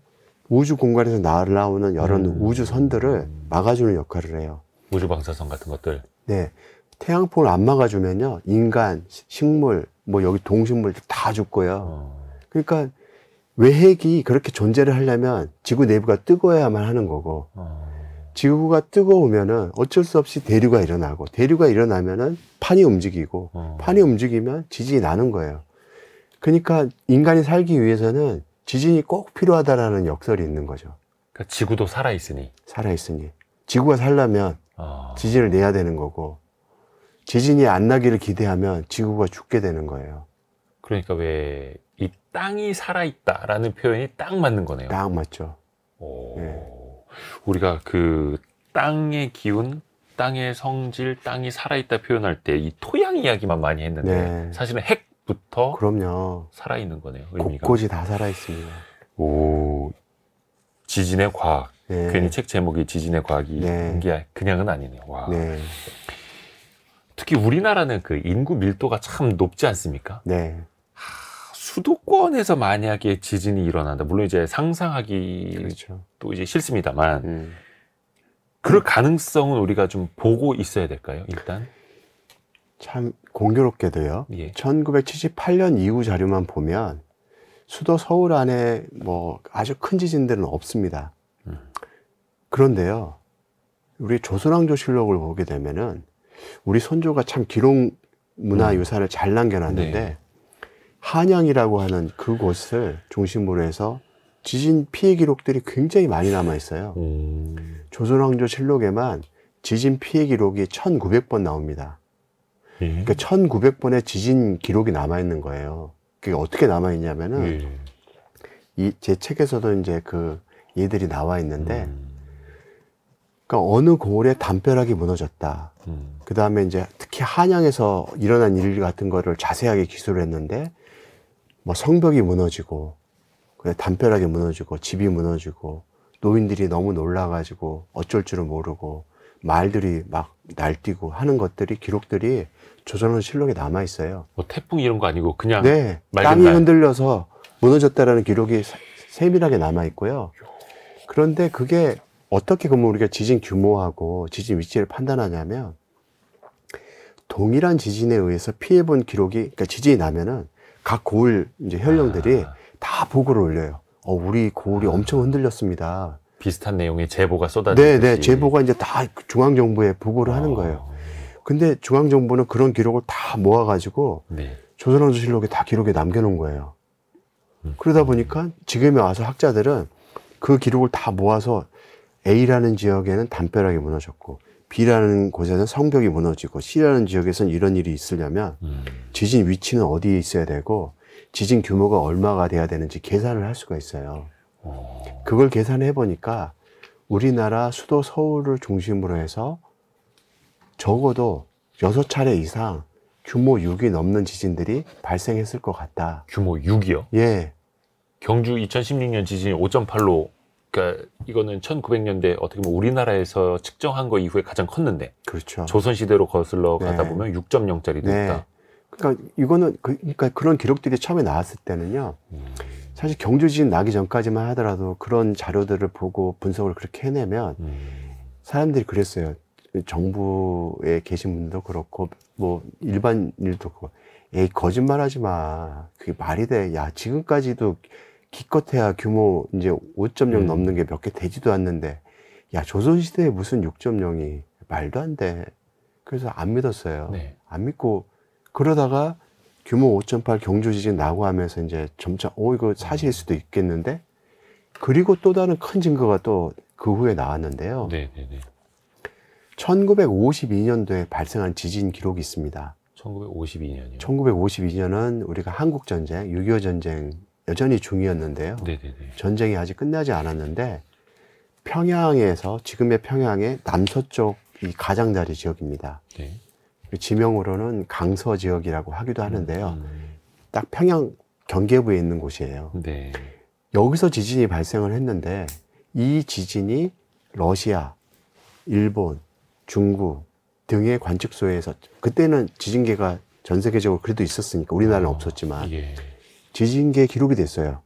우주 공간에서 날아오는 여러 우주선들을 막아주는 역할을 해요. 우주 방사선 같은 것들. 네. 태양풍을 안 막아주면요. 인간, 식물, 뭐 여기 동식물들 다 죽고요. 그러니까 외핵이 그렇게 존재를 하려면 지구 내부가 뜨거워야만 하는 거고 지구가 뜨거우면은 어쩔 수 없이 대류가 일어나고 대류가 일어나면은 판이 움직이고 판이 움직이면 지진이 나는 거예요. 그러니까 인간이 살기 위해서는 지진이 꼭 필요하다라는 역설이 있는 거죠. 그러니까 지구도 살아있으니. 살아있으니. 지구가 살려면 지진을 내야 되는 거고 지진이 안 나기를 기대하면 지구가 죽게 되는 거예요. 그러니까 왜 이 땅이 살아있다라는 표현이 딱 맞는 거네요. 딱 맞죠. 네. 우리가 그 땅의 기운, 땅의 성질, 땅이 살아있다 표현할 때 이 토양 이야기만 많이 했는데 네. 사실은 핵부터 그럼요. 살아있는 거네요. 의미가. 곳곳이 다 살아있습니다. 오, 지진의 과학. 네. 괜히 책 제목이 지진의 과학이 네. 게 그냥은 아니네요. 와. 네. 특히 우리나라는 그 인구 밀도가 참 높지 않습니까? 네. 수도권에서 만약에 지진이 일어난다. 물론 이제 상상하기 그렇죠. 또 이제 싫습니다만 그럴 가능성은 우리가 좀 보고 있어야 될까요? 일단 참 공교롭게도요. 예. 1978년 이후 자료만 보면 수도 서울 안에 뭐 아주 큰 지진들은 없습니다. 그런데요, 우리 조선왕조실록을 보게 되면은 우리 선조가 참 기록 문화유산을 잘 남겨놨는데 네. 한양이라고 하는 그곳을 중심으로 해서 지진 피해 기록들이 굉장히 많이 남아 있어요. 조선왕조실록에만 지진 피해 기록이 1900번 나옵니다. 예. 그러니까 1900번의 지진 기록이 남아 있는 거예요. 그게 어떻게 남아 있냐면은 예. 이 제 책에서도 이제 그 얘들이 나와 있는데, 그러니까 어느 고을에 담벼락이 무너졌다. 그 다음에 이제 특히 한양에서 일어난 일 같은 거를 자세하게 기술을 했는데, 뭐 성벽이 무너지고, 그래 담벼락이 무너지고, 집이 무너지고, 노인들이 너무 놀라가지고 어쩔 줄을 모르고, 말들이 막 날뛰고 하는 것들이 기록들이 조선왕실록에 남아 있어요. 뭐 태풍 이런 거 아니고 그냥 네, 맑은 땅이 날. 흔들려서 무너졌다라는 기록이 세밀하게 남아 있고요. 그런데 그게 어떻게 그러면 우리가 지진 규모하고 지진 위치를 판단하냐면, 동일한 지진에 의해서 피해본 기록이, 그러니까 지진이 나면은 각 고을 이제 현령들이 다 보고를 올려요. 우리 고을이 엄청 흔들렸습니다. 비슷한 내용의 제보가 쏟아지듯이. 네, 제보가 이제 다 중앙정부에 보고를 하는 거예요. 근데 중앙정부는 그런 기록을 다 모아가지고 네. 조선왕조실록에 다 기록에 남겨놓은 거예요. 그러다 보니까 지금에 와서 학자들은 그 기록을 다 모아서 A라는 지역에는 담벼락이 무너졌고, B라는 곳에는 성벽이 무너지고, C라는 지역에서는 이런 일이 있으려면 지진 위치는 어디에 있어야 되고 지진 규모가 얼마가 돼야 되는지 계산을 할 수가 있어요. 그걸 계산해 보니까 우리나라 수도 서울을 중심으로 해서 적어도 6차례 이상 규모 6이 넘는 지진들이 발생했을 것 같다. 규모 6이요? 예. 경주 2016년 지진이 5.8로, 그러니까 이거는 1900년대 어떻게 보면 우리나라에서 측정한 거 이후에 가장 컸는데, 그렇죠. 조선시대로 거슬러 가다 네. 보면 6.0짜리도 네. 있다. 그러니까 이거는 그러니까 그런 기록들이 처음에 나왔을 때는요. 사실 경주 지진 나기 전까지만 하더라도 그런 자료들을 보고 분석을 그렇게 해내면 사람들이 그랬어요. 정부에 계신 분도 그렇고 뭐 일반인도 그렇고, 에이 거짓말하지 마. 그게 말이 돼. 야 지금까지도 기껏해야 규모 이제 5.0 넘는 게 몇 개 되지도 않는데, 야 조선시대에 무슨 6.0이 말도 안 돼. 그래서 안 믿었어요. 네. 안 믿고 그러다가 규모 5.8 경주 지진 나고 하면서 이제 점차 이거 사실일 수도 있겠는데, 그리고 또 다른 큰 증거가 또 그 후에 나왔는데요. 네네네. 1952년도에 발생한 지진 기록이 있습니다. 1952년이요. 1952년은 우리가 한국전쟁, 6.25 전쟁 여전히 중이었는데요. 네네네. 전쟁이 아직 끝나지 않았는데, 평양에서, 지금의 평양의 남서쪽 이 가장자리 지역입니다. 네. 지명으로는 강서 지역이라고 하기도 하는데요. 딱 평양 경계부에 있는 곳이에요. 네. 여기서 지진이 발생을 했는데, 이 지진이 러시아, 일본, 중국 등의 관측소에서, 그때는 지진계가 전 세계적으로 그래도 있었으니까 우리나라는 없었지만 예. 지진계 기록이 됐어요.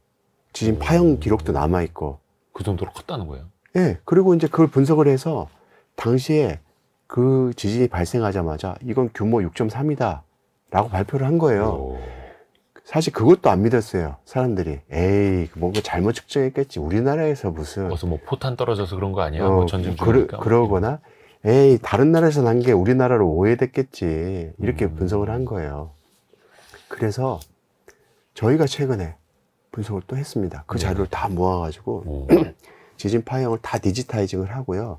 지진 파형 기록도 남아있고. 그 정도로 컸다는 거예요? 예. 그리고 이제 그걸 분석을 해서 당시에 그 지진이 발생하자마자 이건 규모 6.3이다 라고 발표를 한 거예요. 사실 그것도 안 믿었어요. 사람들이. 에이, 뭔가 잘못 측정했겠지. 우리나라에서 무슨. 무슨 뭐 포탄 떨어져서 그런 거 아니야? 뭐 전쟁 중이니까. 그러거나, 에이, 다른 나라에서 난 게 우리나라로 오해됐겠지. 이렇게 분석을 한 거예요. 그래서 저희가 최근에 분석을 또 했습니다. 그 자료를 다 모아가지고 지진 파형을 다 디지타이징을 하고요.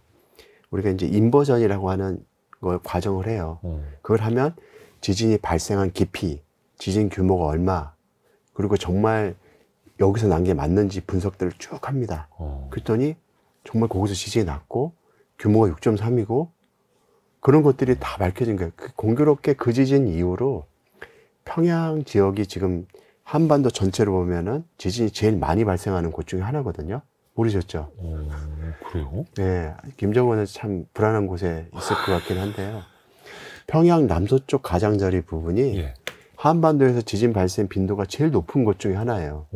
우리가 이제 인버전이라고 하는 걸 과정을 해요. 그걸 하면 지진이 발생한 깊이, 지진 규모가 얼마, 그리고 정말 여기서 난 게 맞는지 분석들을 쭉 합니다. 그랬더니 정말 거기서 지진이 났고 규모가 6.3이고 그런 것들이 다 밝혀진 거예요. 공교롭게 그 지진 이후로 평양 지역이 지금 한반도 전체로 보면은 지진이 제일 많이 발생하는 곳 중에 하나거든요. 모르셨죠? 그래요? 네. 김정은은 참 불안한 곳에 있을 것 같긴 한데요. 평양 남서쪽 가장자리 부분이 예. 한반도에서 지진 발생 빈도가 제일 높은 곳 중에 하나예요.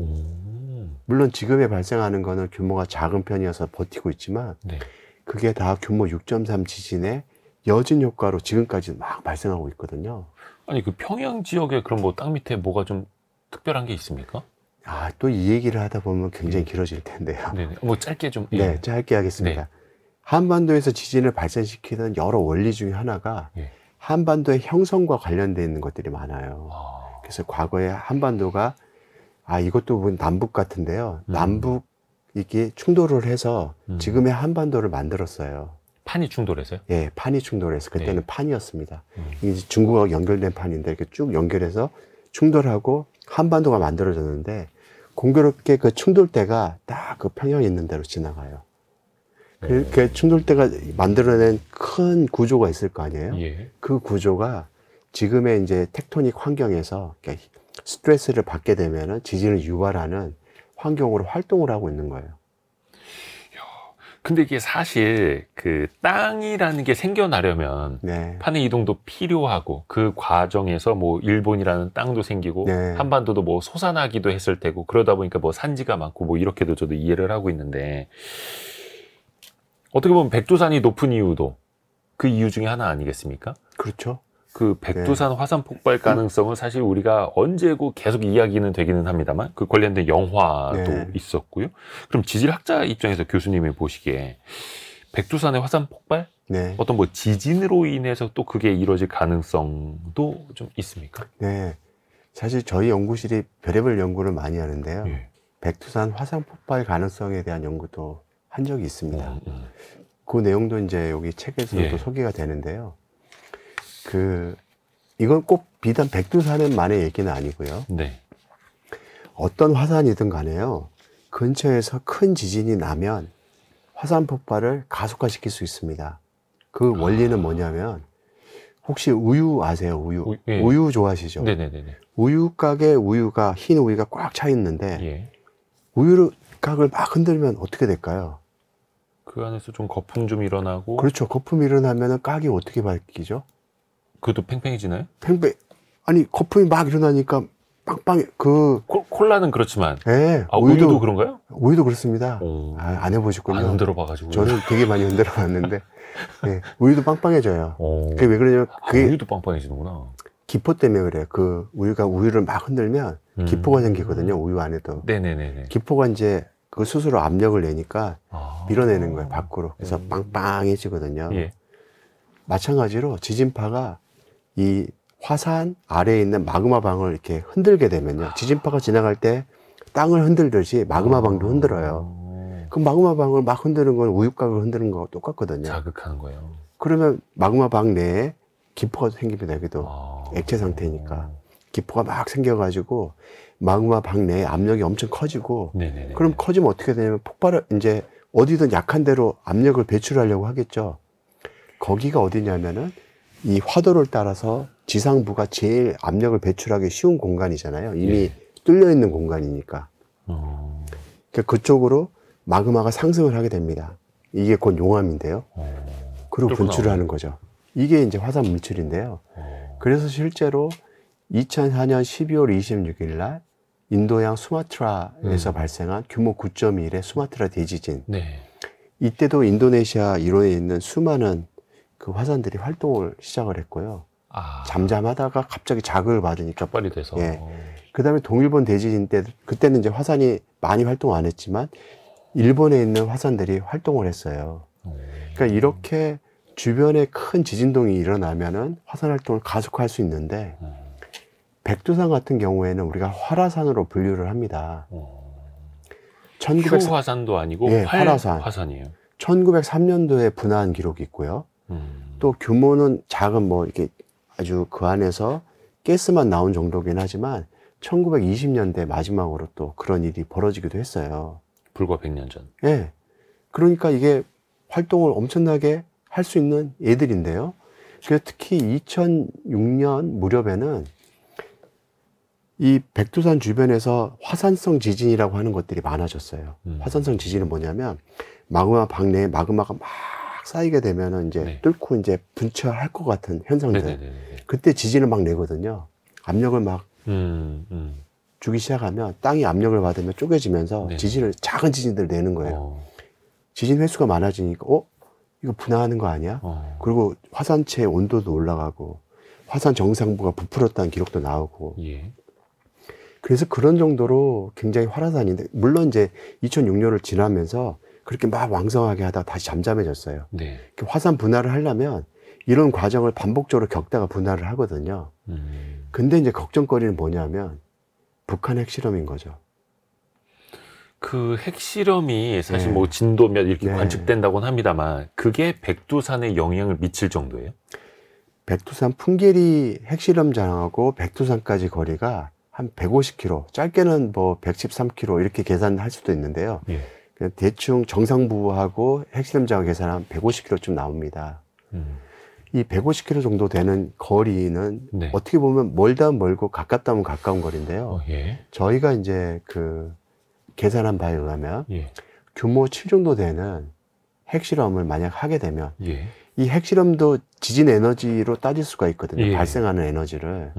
물론 지금에 발생하는 거는 규모가 작은 편이어서 버티고 있지만 네. 그게 다 규모 6.3 지진의 여진 효과로 지금까지 막 발생하고 있거든요. 아니 그 평양 지역에 그럼 뭐 땅 밑에 뭐가 좀 특별한 게 있습니까? 아, 또 이 얘기를 하다 보면 굉장히 길어질 텐데요. 네네. 뭐 짧게 좀. 네, 예. 짧게 하겠습니다. 네. 한반도에서 지진을 발생시키는 여러 원리 중에 하나가 예. 한반도의 형성과 관련되어 있는 것들이 많아요. 아, 그래서 과거에 한반도가 이것도 보면 남북 같은데요. 남북 이게 충돌을 해서 지금의 한반도를 만들었어요. 판이 충돌해서요? 예, 판이 충돌해서 그때는 네. 판이었습니다. 이게 중국하고 연결된 판인데 이렇게 쭉 연결해서 충돌하고 한반도가 만들어졌는데 공교롭게 그 충돌대가 딱 그 평양에 있는 대로 지나가요. 그 충돌대가 만들어낸 큰 구조가 있을 거 아니에요? 예. 그 구조가 지금의 이제 텍토닉 환경에서 스트레스를 받게 되면은 지진을 유발하는 환경으로 활동을 하고 있는 거예요. 근데 이게 사실 그 땅이라는 게 생겨나려면 네. 판의 이동도 필요하고 그 과정에서 뭐 일본이라는 땅도 생기고 네. 한반도도 뭐 솟아나기도 했을 테고 그러다 보니까 뭐 산지가 많고 뭐 이렇게도 저도 이해를 하고 있는데 어떻게 보면 백두산이 높은 이유도 그 이유 중에 하나 아니겠습니까? 그렇죠. 그 백두산 화산 폭발 가능성은 사실 우리가 언제고 계속 이야기는 되기는 합니다만 그 관련된 영화도 네. 있었고요. 그럼 지질학자 입장에서 교수님이 보시기에 백두산의 화산 폭발? 네. 어떤 뭐 지진으로 인해서 또 그게 이루어질 가능성도 좀 있습니까? 네. 사실 저희 연구실이 별의별 연구를 많이 하는데요. 예. 백두산 화산 폭발 가능성에 대한 연구도 한 적이 있습니다. 음. 그 내용도 이제 여기 책에서도 예. 소개가 되는데요. 이건 꼭 비단 백두산만의 얘기는 아니고요. 네. 어떤 화산이든 간에요. 근처에서 큰 지진이 나면 화산 폭발을 가속화시킬 수 있습니다. 그 원리는 뭐냐면 혹시 우유 아세요? 우유. 예. 우유 좋아하시죠? 네네네네. 우유곽에 우유가 흰 우유가 꽉 차 있는데 예. 우유곽을 막 흔들면 어떻게 될까요? 그 안에서 좀 거품 좀 일어나고. 그렇죠. 거품이 일어나면 깍이 어떻게 바뀌죠? 그것도 팽팽해지나요? 아니 거품이 막 일어나니까 빵빵 콜라는 그렇지만. 예, 우유도 그런가요? 우유도 그렇습니다. 오. 안 해보셨군요. 안 흔들어 봐가지고. 저는 되게 많이 흔들어 봤는데 예, 우유도 빵빵해져요. 오. 그게 왜 그러냐면 그게 우유도 빵빵해지는구나. 기포 때문에 그래요. 우유를 막 흔들면 기포가 생기거든요. 우유 안에도. 네네네네. 기포가 이제 그 스스로 압력을 내니까 밀어내는 거예요, 밖으로. 그래서 오. 빵빵해지거든요. 예. 마찬가지로 지진파가 이 화산 아래에 있는 마그마방을 이렇게 흔들게 되면요. 지진파가 지나갈 때 땅을 흔들듯이 마그마방도 흔들어요. 그럼 마그마방을 막 흔드는 건 우유곽을 흔드는 거와 똑같거든요. 자극하는 거예요. 그러면 마그마방 내에 기포가 생기면 되기도 액체 상태니까 기포가 막 생겨가지고 마그마방 내에 압력이 엄청 커지고 네네네. 그럼 커지면 어떻게 되냐면 폭발을 이제 어디든 약한 데로 압력을 배출하려고 하겠죠. 거기가 어디냐면은 이 화도를 따라서 지상부가 제일 압력을 배출하기 쉬운 공간이잖아요. 이미 뚫려 있는 공간이니까. 그러니까 그쪽으로 마그마가 상승을 하게 됩니다. 이게 곧 용암인데요. 그리고 분출을 하는 거죠. 이게 이제 화산 물질인데요. 그래서 실제로 2004년 12월 26일 날 인도양 수마트라에서 발생한 규모 9.1의 수마트라 대지진. 네. 이때도 인도네시아 일원에 있는 수많은 그 화산들이 활동을 시작을 했고요. 잠잠하다가 갑자기 자극을 받으니까 촉발이 돼서. 예. 그 다음에 동일본 대지진 때, 그때는 이제 화산이 많이 활동 안 했지만, 일본에 있는 화산들이 활동을 했어요. 그러니까 이렇게 주변에 큰 지진동이 일어나면은 화산 활동을 가속화할 수 있는데, 백두산 같은 경우에는 우리가 활화산으로 분류를 합니다. 휴화산도 아니고 예, 활화산. 화산이에요. 1903년도에 분화한 기록이 있고요. 또 규모는 작은 뭐 이렇게 아주 그 안에서 가스만 나온 정도긴 하지만 1920년대 마지막으로 또 그런 일이 벌어지기도 했어요. 불과 100년 전. 예. 그러니까 이게 활동을 엄청나게 할 수 있는 애들인데요. 그래서 특히 2006년 무렵에는 이 백두산 주변에서 화산성 지진이라고 하는 것들이 많아졌어요. 화산성 지진은 뭐냐면 마그마 방 내에 마그마가 막 쌓이게 되면은 이제 뚫고 이제 분출할 것 같은 현상들. 네네네네. 그때 지진을 막 내거든요. 압력을 막 주기 시작하면 땅이 압력을 받으면 쪼개지면서 네네. 작은 지진들을 내는 거예요. 지진 횟수가 많아지니까 이거 분화하는 거 아니야? 그리고 화산체 온도도 올라가고 화산 정상부가 부풀었다는 기록도 나오고. 예. 그래서 그런 정도로 굉장히 활화산인데, 물론 이제 2006년을 지나면서 그렇게 막 왕성하게 하다가 다시 잠잠해졌어요. 네. 화산 분화를 하려면 이런 과정을 반복적으로 겪다가 분화를 하거든요. 근데 이제 걱정거리는 뭐냐면 북한 핵실험인 거죠. 그 핵실험이 사실 네. 뭐 진도 몇 이렇게 네. 관측된다고는 합니다만 그게 백두산에 영향을 미칠 정도예요? 백두산 풍계리 핵실험장하고 백두산까지 거리가 한 150km, 짧게는 뭐 113km 이렇게 계산할 수도 있는데요. 예. 그냥 대충 정상부하고 핵실험장을 계산하면 150km쯤 나옵니다. 이 150km 정도 되는 거리는 네. 어떻게 보면 멀다 멀고 가깝다 면 가까운 거리인데요. 예. 저희가 이제 그 계산한 바에 의하면 예. 규모 7 정도 되는 핵실험을 만약 하게 되면 예. 이 핵실험도 지진 에너지로 따질 수가 있거든요. 예. 발생하는 에너지를.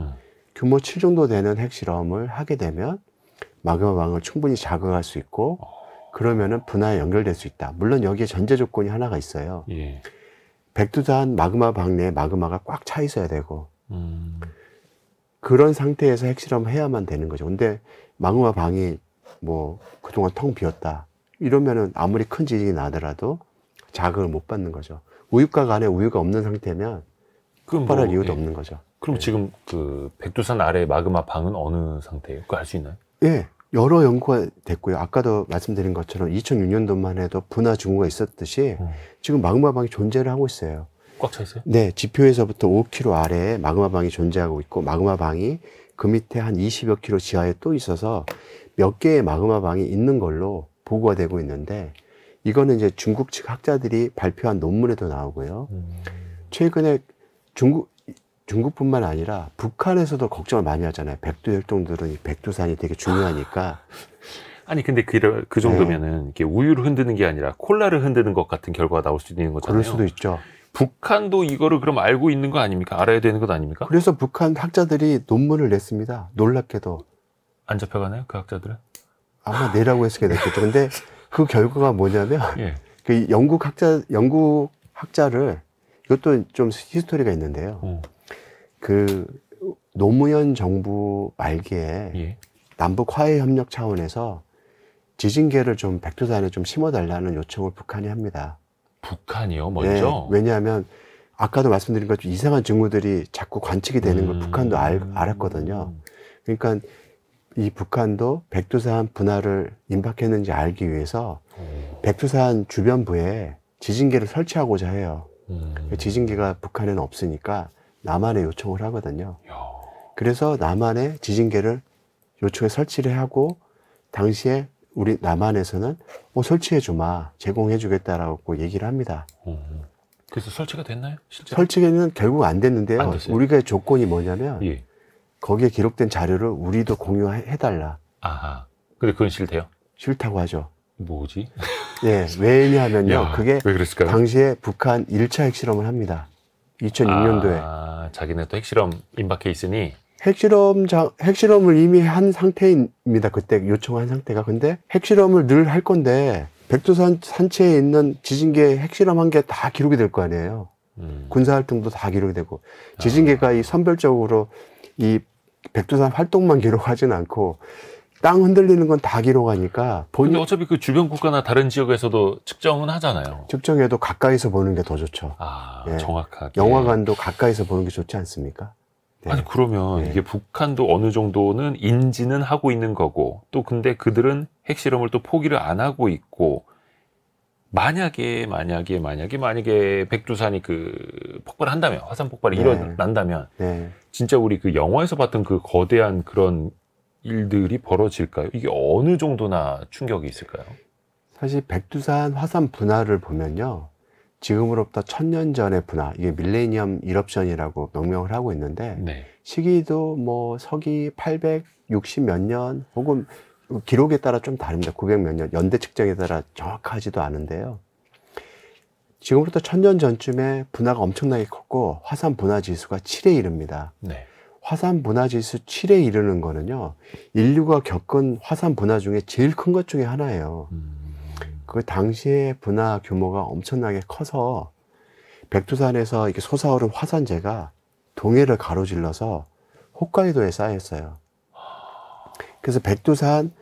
규모 7 정도 되는 핵실험을 하게 되면 마그마방을 충분히 자극할 수 있고 그러면은 분화에 연결될 수 있다. 물론 여기에 전제 조건이 하나가 있어요. 예. 백두산 마그마방 내에 마그마가 꽉 차 있어야 되고 그런 상태에서 핵실험을 해야만 되는 거죠. 근데 마그마방이 뭐 그동안 텅 비었다. 이러면은 아무리 큰 지진이 나더라도 자극을 못 받는 거죠. 우유곽 안에 우유가 없는 상태면 폭발할 이유도 없는 거죠. 그럼 지금 그 백두산 아래 마그마 방은 어느 상태예요? 그거 알 수 있나요? 예, 여러 연구가 됐고요. 아까도 말씀드린 것처럼 2006년도만 해도 분화 징후가 있었듯이 지금 마그마방이 존재를 하고 있어요. 꽉 차 있어요? 네, 지표에서부터 5km 아래에 마그마방이 존재하고 있고 마그마방이 그 밑에 한 20여 킬로 지하에 또 있어서 몇 개의 마그마방이 있는 걸로 보고가 되고 있는데 이거는 이제 중국 측 학자들이 발표한 논문에도 나오고요. 최근에 중국뿐만 아니라 북한에서도 걱정을 많이 하잖아요. 백두 혈통들은 백두산이 되게 중요하니까. 아니 근데 그 정도면은 이게 우유를 흔드는 게 아니라 콜라를 흔드는 것 같은 결과가 나올 수 있는 거잖아요. 그럴 수도 있죠. 북한도 이거를 그럼 알고 있는 거 아닙니까? 알아야 되는 것 아닙니까? 그래서 북한 학자들이 논문을 냈습니다. 놀랍게도. 안 잡혀가나요? 그 학자들은? 아마 내라고 했으니까 냈겠죠. 근데 그 결과가 뭐냐면 예. 그 영국 학자를 이것도 좀 히스토리가 있는데요. 그 노무현 정부 말기에 예. 남북 화해 협력 차원에서 지진계를 좀 백두산에 좀 심어달라는 요청을 북한이 합니다. 북한이요? 먼저? 네, 왜냐하면 아까도 말씀드린 것처럼 이상한 징후들이 자꾸 관측이 되는 걸 북한도 알았거든요. 그러니까 이 북한도 백두산 분화를 임박했는지 알기 위해서 백두산 주변부에 지진계를 설치하고자 해요. 지진계가 북한에는 없으니까 남한에 요청을 하거든요. 그래서 남한에 지진계를 요청해 설치를 하고 당시에 우리 남한에서는 설치해 주마, 제공해 주겠다라고 얘기를 합니다. 그래서 설치가 됐나요? 실제로? 설치는 결국 안 됐는데요. 안 됐어요? 우리가 조건이 뭐냐면 예. 거기에 기록된 자료를 우리도 공유해달라. 아하. 근데 그건 싫대요? 싫다고 하죠. 뭐지? 예, 왜냐하면요. 야, 그게 왜 그랬을까요? 당시에 북한 1차 핵실험을 합니다. 2006년도에. 아, 자기네 또 핵실험 임박해 있으니 핵실험을 이미 한 상태입니다. 그때 요청한 상태가. 근데 핵실험을 늘 할 건데 백두산 산체에 있는 지진계 핵실험한 게 다 기록이 될 거 아니에요. 군사활동도 다 기록이 되고 지진계가 이 선별적으로 이 백두산 활동만 기록하지는 않고 땅 흔들리는 건 다 기록하니까 근데 어차피 그 주변 국가나 다른 지역에서도 측정은 하잖아요. 측정해도 가까이서 보는 게 더 좋죠. 아, 예. 정확하게. 영화관도 가까이서 보는 게 좋지 않습니까? 네. 아니 그러면 네. 이게 북한도 어느 정도는 인지는 하고 있는 거고 또 근데 그들은 핵실험을 또 포기를 안 하고 있고 만약에 백두산이 그 폭발한다면 화산 폭발이 네. 일어난다면 네. 진짜 우리 그 영화에서 봤던 그 거대한 그런 일들이 벌어질까요? 이게 어느 정도나 충격이 있을까요? 사실 백두산 화산 분화를 보면요. 지금으로부터 1000년 전의 분화, 이게 밀레니엄 이럽션이라고 명명을 하고 있는데 네. 시기도 뭐 서기 860 몇 년 혹은 기록에 따라 좀 다릅니다. 900 몇 년, 연대 측정에 따라 정확하지도 않은데요. 지금부터 1000년 전쯤에 분화가 엄청나게 컸고 화산 분화 지수가 7에 이릅니다. 네. 화산 분화 지수 7에 이르는 거는요. 인류가 겪은 화산 분화 중에 제일 큰 것 중에 하나예요. 그 당시에 분화 규모가 엄청나게 커서 백두산에서 이렇게 솟아오른 화산재가 동해를 가로질러서 홋카이도에 쌓였어요. 그래서 백두산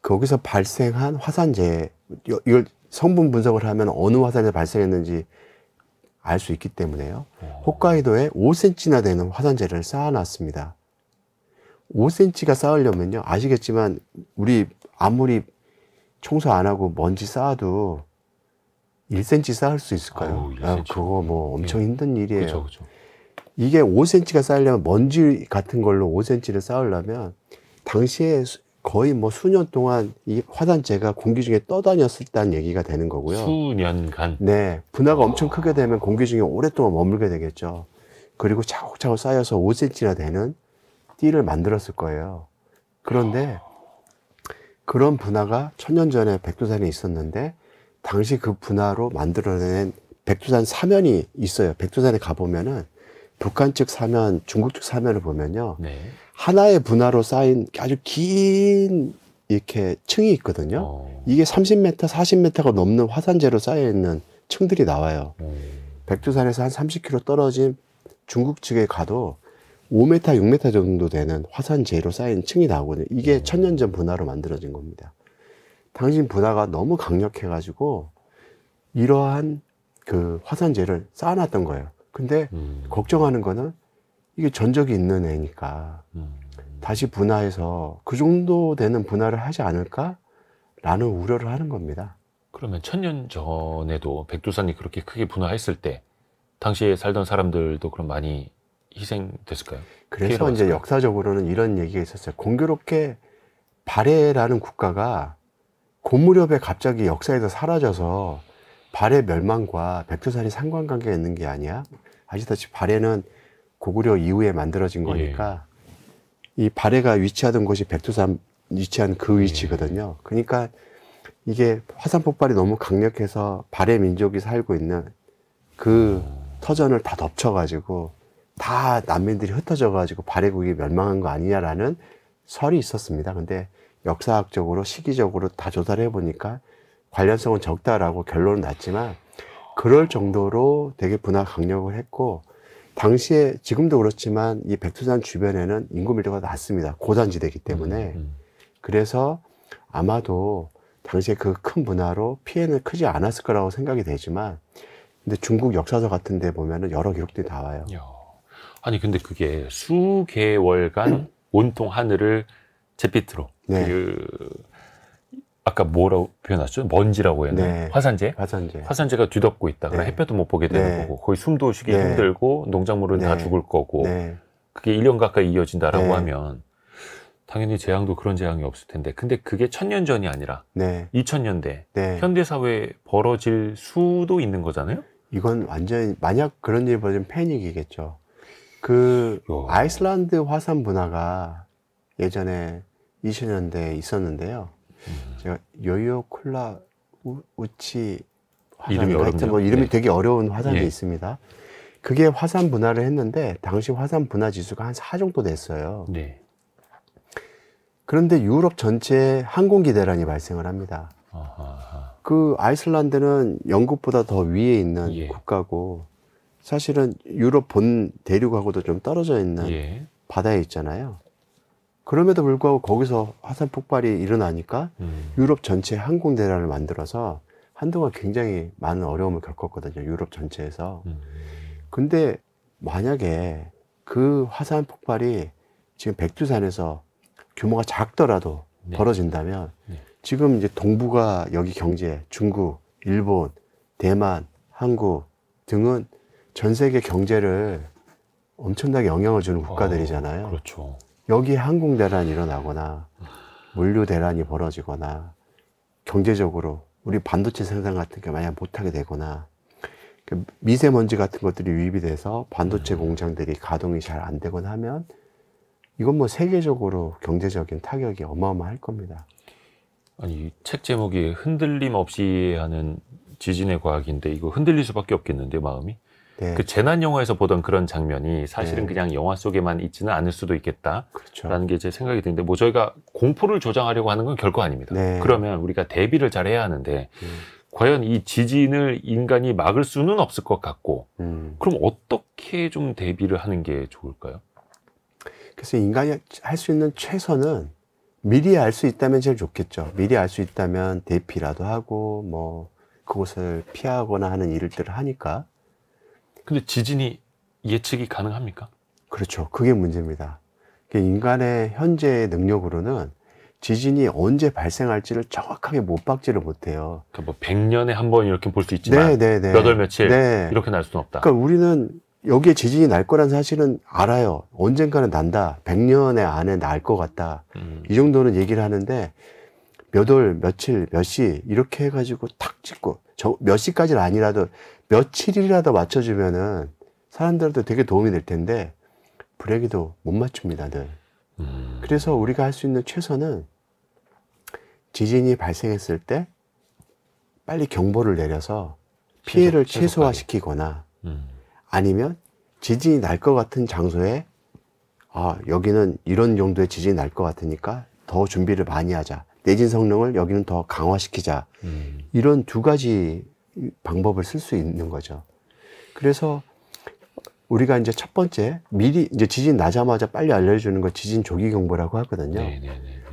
거기서 발생한 화산재, 이걸 성분 분석을 하면 어느 화산재 발생했는지 알 수 있기 때문에요. 홋카이도에 5cm나 되는 화산재를 쌓아놨습니다. 5cm가 쌓으려면요, 아시겠지만 우리 아무리 청소 안 하고 먼지 쌓아도 1cm 쌓을 수 있을까요? 1cm. 그거 뭐 엄청 힘든 일이에요. 그쵸, 그쵸. 이게 5cm가 쌓으려면, 먼지 같은 걸로 5cm를 쌓으려면 당시에 거의 뭐 수년 동안 이 화산재가 공기 중에 떠다녔었다는 얘기가 되는 거고요. 수년간. 네, 분화가 엄청 크게 되면 공기 중에 오랫동안 머물게 되겠죠. 그리고 차곡차곡 쌓여서 5cm나 되는 띠를 만들었을 거예요. 그런데 그런 분화가 1000년 전에 백두산에 있었는데, 당시 그 분화로 만들어낸 백두산 사면이 있어요. 백두산에 가보면은 북한 측 사면, 중국 측 사면을 보면요, 네. 하나의 분화로 쌓인 아주 긴 이렇게 층이 있거든요. 이게 30m, 40m가 넘는 화산재로 쌓여 있는 층들이 나와요. 백두산에서 한 30km 떨어진 중국 측에 가도 5m, 6m 정도 되는 화산재로 쌓인 층이 나오거든요. 이게 1000년 전 분화로 만들어진 겁니다. 당시 분화가 너무 강력해가지고 이러한 그 화산재를 쌓아놨던 거예요. 근데 걱정하는 거는 이게 전적이 있는 애니까 다시 분화해서 그 정도 되는 분화를 하지 않을까라는 우려를 하는 겁니다. 그러면 1000년 전에도 백두산이 그렇게 크게 분화했을 때 당시에 살던 사람들도 그럼 많이 희생됐을까요? 그래서 이제 역사적으로는 이런 얘기가 있었어요. 공교롭게 발해라는 국가가 그 무렵에 갑자기 역사에서 사라져서 발해 멸망과 백두산이 상관관계가 있는 게 아니야. 아시다시피 발해는 고구려 이후에 만들어진 거니까 이 발해가 위치하던 곳이 백두산 위치한 그 위치거든요. 그러니까 이게 화산 폭발이 너무 강력해서 발해 민족이 살고 있는 그 터전을 다 덮쳐가지고 다 난민들이 흩어져가지고 발해국이 멸망한 거 아니냐라는 설이 있었습니다. 근데 역사학적으로 시기적으로 다 조사를 해보니까 관련성은 적다라고 결론은 났지만, 그럴 정도로 되게 분화 강력을 했고, 당시에 지금도 그렇지만 이 백두산 주변에는 인구 밀도가 낮습니다. 고산지대이기 때문에. 그래서 아마도 당시에 그 큰 분화로 피해는 크지 않았을 거라고 생각이 되지만, 근데 중국 역사서 같은 데 보면은 여러 기록들이 나와요. 아니 근데 그게 수개월간 온통 하늘을 잿빛으로 네. 아까 뭐라고 표현하셨죠? 먼지라고 했나요? 네. 화산재? 화산재. 화산재가 뒤덮고 있다. 그럼 네. 햇볕도 못 보게 되는 네. 거고 거의 숨도 쉬기 네. 힘들고 농작물은 다 네. 죽을 거고 네. 그게 1년 가까이 이어진다라고 네. 하면 당연히 재앙도 그런 재앙이 없을 텐데, 근데 그게 1000년 전이 아니라 네. 2000년대 네. 현대사회에 벌어질 수도 있는 거잖아요? 이건 완전히, 만약 그런 일이 벌어지면 패닉이겠죠. 그 아이슬란드 화산 분화가 예전에 2000년대에 있었는데요. 제가 요요 콜라 우치 화산, 이름이 어렵네요. 뭐 이름이 네. 되게 어려운 화산이 예. 있습니다. 그게 화산 분화를 했는데 당시 화산 분화 지수가 한 4 정도 됐어요. 네. 그런데 유럽 전체에 항공기 대란이 발생을 합니다. 아하. 그 아이슬란드는 영국보다 더 위에 있는 예. 국가고, 사실은 유럽 본 대륙하고도 좀 떨어져 있는 예. 바다에 있잖아요. 그럼에도 불구하고 거기서 화산 폭발이 일어나니까 유럽 전체 항공 대란을 만들어서 한동안 굉장히 많은 어려움을 겪었거든요. 유럽 전체에서. 근데 만약에 그 화산 폭발이 지금 백두산에서 규모가 작더라도 네. 벌어진다면 네. 지금 이제 동북아 여기 경제, 중국, 일본, 대만, 한국 등은 전 세계 경제를 엄청나게 영향을 주는 국가들이잖아요. 그렇죠. 여기 항공 대란이 일어나거나 물류 대란이 벌어지거나 경제적으로 우리 반도체 생산 같은 게 만약 못하게 되거나 미세먼지 같은 것들이 유입이 돼서 반도체 공장들이 가동이 잘 안 되거나 하면 이건 뭐 세계적으로 경제적인 타격이 어마어마할 겁니다. 아니, 책 제목이 흔들림 없이 하는 지진의 과학인데 이거 흔들릴 수밖에 없겠는데요, 마음이? 네. 그 재난 영화에서 보던 그런 장면이 사실은 네. 그냥 영화 속에만 있지는 않을 수도 있겠다라는 그렇죠. 게 제 생각이 드는데 뭐 저희가 공포를 조장하려고 하는 건 결코 아닙니다. 네. 그러면 우리가 대비를 잘 해야 하는데 과연 이 지진을 인간이 막을 수는 없을 것 같고 그럼 어떻게 좀 대비를 하는 게 좋을까요? 그래서 인간이 할 수 있는 최선은 미리 알 수 있다면 제일 좋겠죠. 미리 알 수 있다면 대피라도 하고 뭐 그곳을 피하거나 하는 일들을 하니까. 근데 지진이 예측이 가능합니까? 그렇죠. 그게 문제입니다. 인간의 현재의 능력으로는 지진이 언제 발생할지를 정확하게 못 박지를 못해요. 그러니까 뭐 100년에 한 번 이렇게 볼 수 있지만 네. 몇 월 며칠 네. 이렇게 날 수는 없다. 그러니까 우리는 여기에 지진이 날 거란 사실은 알아요. 언젠가는 난다. 100년에 안에 날 것 같다. 이 정도는 얘기를 하는데 몇 월, 며칠, 몇 시 이렇게 해가지고 탁 찍고 몇 시까지는 아니라도 며칠이라도 맞춰주면은 사람들한테 되게 도움이 될 텐데 불행히도 못 맞춥니다, 늘. 그래서 우리가 할 수 있는 최선은 지진이 발생했을 때 빨리 경보를 내려서 피해를 최소화시키거나 아니면 지진이 날 것 같은 장소에 여기는 이런 정도의 지진이 날 것 같으니까 더 준비를 많이 하자. 내진 성능을 여기는 더 강화시키자. 이런 두 가지 방법을 쓸 수 있는 거죠. 그래서 우리가 이제 첫 번째 미리 이제 지진 나자마자 빨리 알려주는 거 지진 조기 경보라고 하거든요.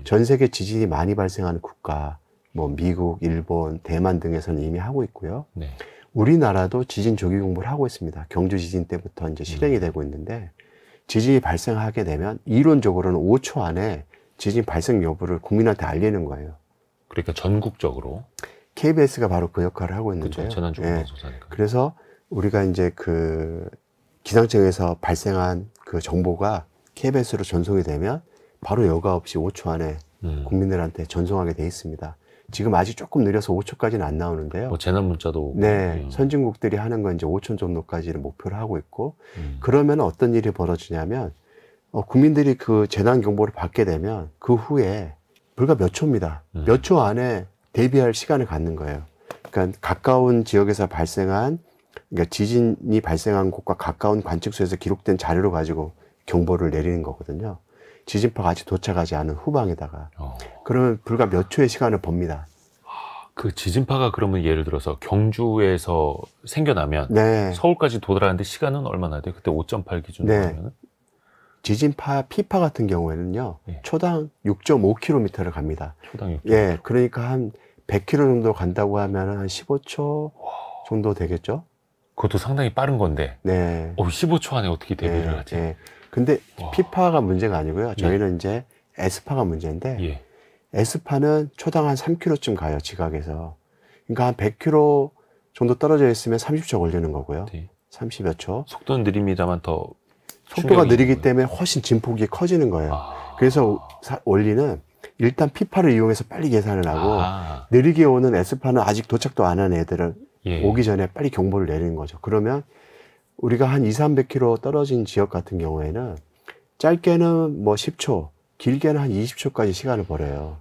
전 세계 지진이 많이 발생하는 국가, 뭐 미국, 일본, 대만 등에서는 이미 하고 있고요. 네. 우리나라도 지진 조기 경보를 하고 있습니다. 경주 지진 때부터 이제 실행이 되고 있는데 지진이 발생하게 되면 이론적으로는 5초 안에 지진 발생 여부를 국민한테 알리는 거예요. 그러니까 전국적으로 KBS가 바로 그 역할을 하고 있는데요. 그렇죠. 재난중앙방송사니까. 그래서 우리가 이제 그 기상청에서 발생한 그 정보가 KBS로 전송이 되면 바로 여과 없이 5초 안에 국민들한테 전송하게 돼 있습니다. 지금 아직 조금 느려서 5초까지는 안 나오는데요. 뭐 재난 문자도 오고. 네, 선진국들이 하는 건 이제 5초 정도까지를 목표로 하고 있고, 그러면 어떤 일이 벌어지냐면 국민들이 그 재난 경보를 받게 되면 그 후에 불과 몇 초입니다. 몇 초 안에 대비할 시간을 갖는 거예요. 그러니까 가까운 지역에서 발생한 그러니까 지진이 발생한 곳과 가까운 관측소에서 기록된 자료를 가지고 경보를 내리는 거거든요. 지진파가 아직 도착하지 않은 후방에다가. 그러면 불과 몇 초의 시간을 법니다. 그 지진파가 그러면 예를 들어서 경주에서 생겨나면 네. 서울까지 도달하는데 시간은 얼마나 돼요? 그때 5.8 기준으로 네. 하면은? 지진파 피파 같은 경우에는요. 예. 초당 6.5km를 갑니다. 초당 6. 예, 그러니까 한 100km 정도 간다고 하면 한 15초 정도 되겠죠? 그것도 상당히 빠른 건데. 네. 15초 안에 어떻게 대비를 하지? 예. 근데 와. P파가 문제가 아니고요. 저희는 이제 S파가 문제인데 예. S파는 초당 한 3km쯤 가요, 지각에서. 그러니까 한 100km 정도 떨어져 있으면 30초 걸리는 거고요. 네. 30여 초. 속도는 느립니다만 더 속도가 충격이 느리기 있는 때문에 훨씬 진폭이 커지는 거예요. 아. 그래서 원리는 일단 P파를 이용해서 빨리 계산을 하고 아. 느리게 오는 S파는 아직 도착도 안 한 애들은 예. 오기 전에 빨리 경보를 내리는 거죠. 그러면 우리가 한 200-300km 떨어진 지역 같은 경우에는 짧게는 뭐 10초, 길게는 한 20초까지 시간을 벌어요.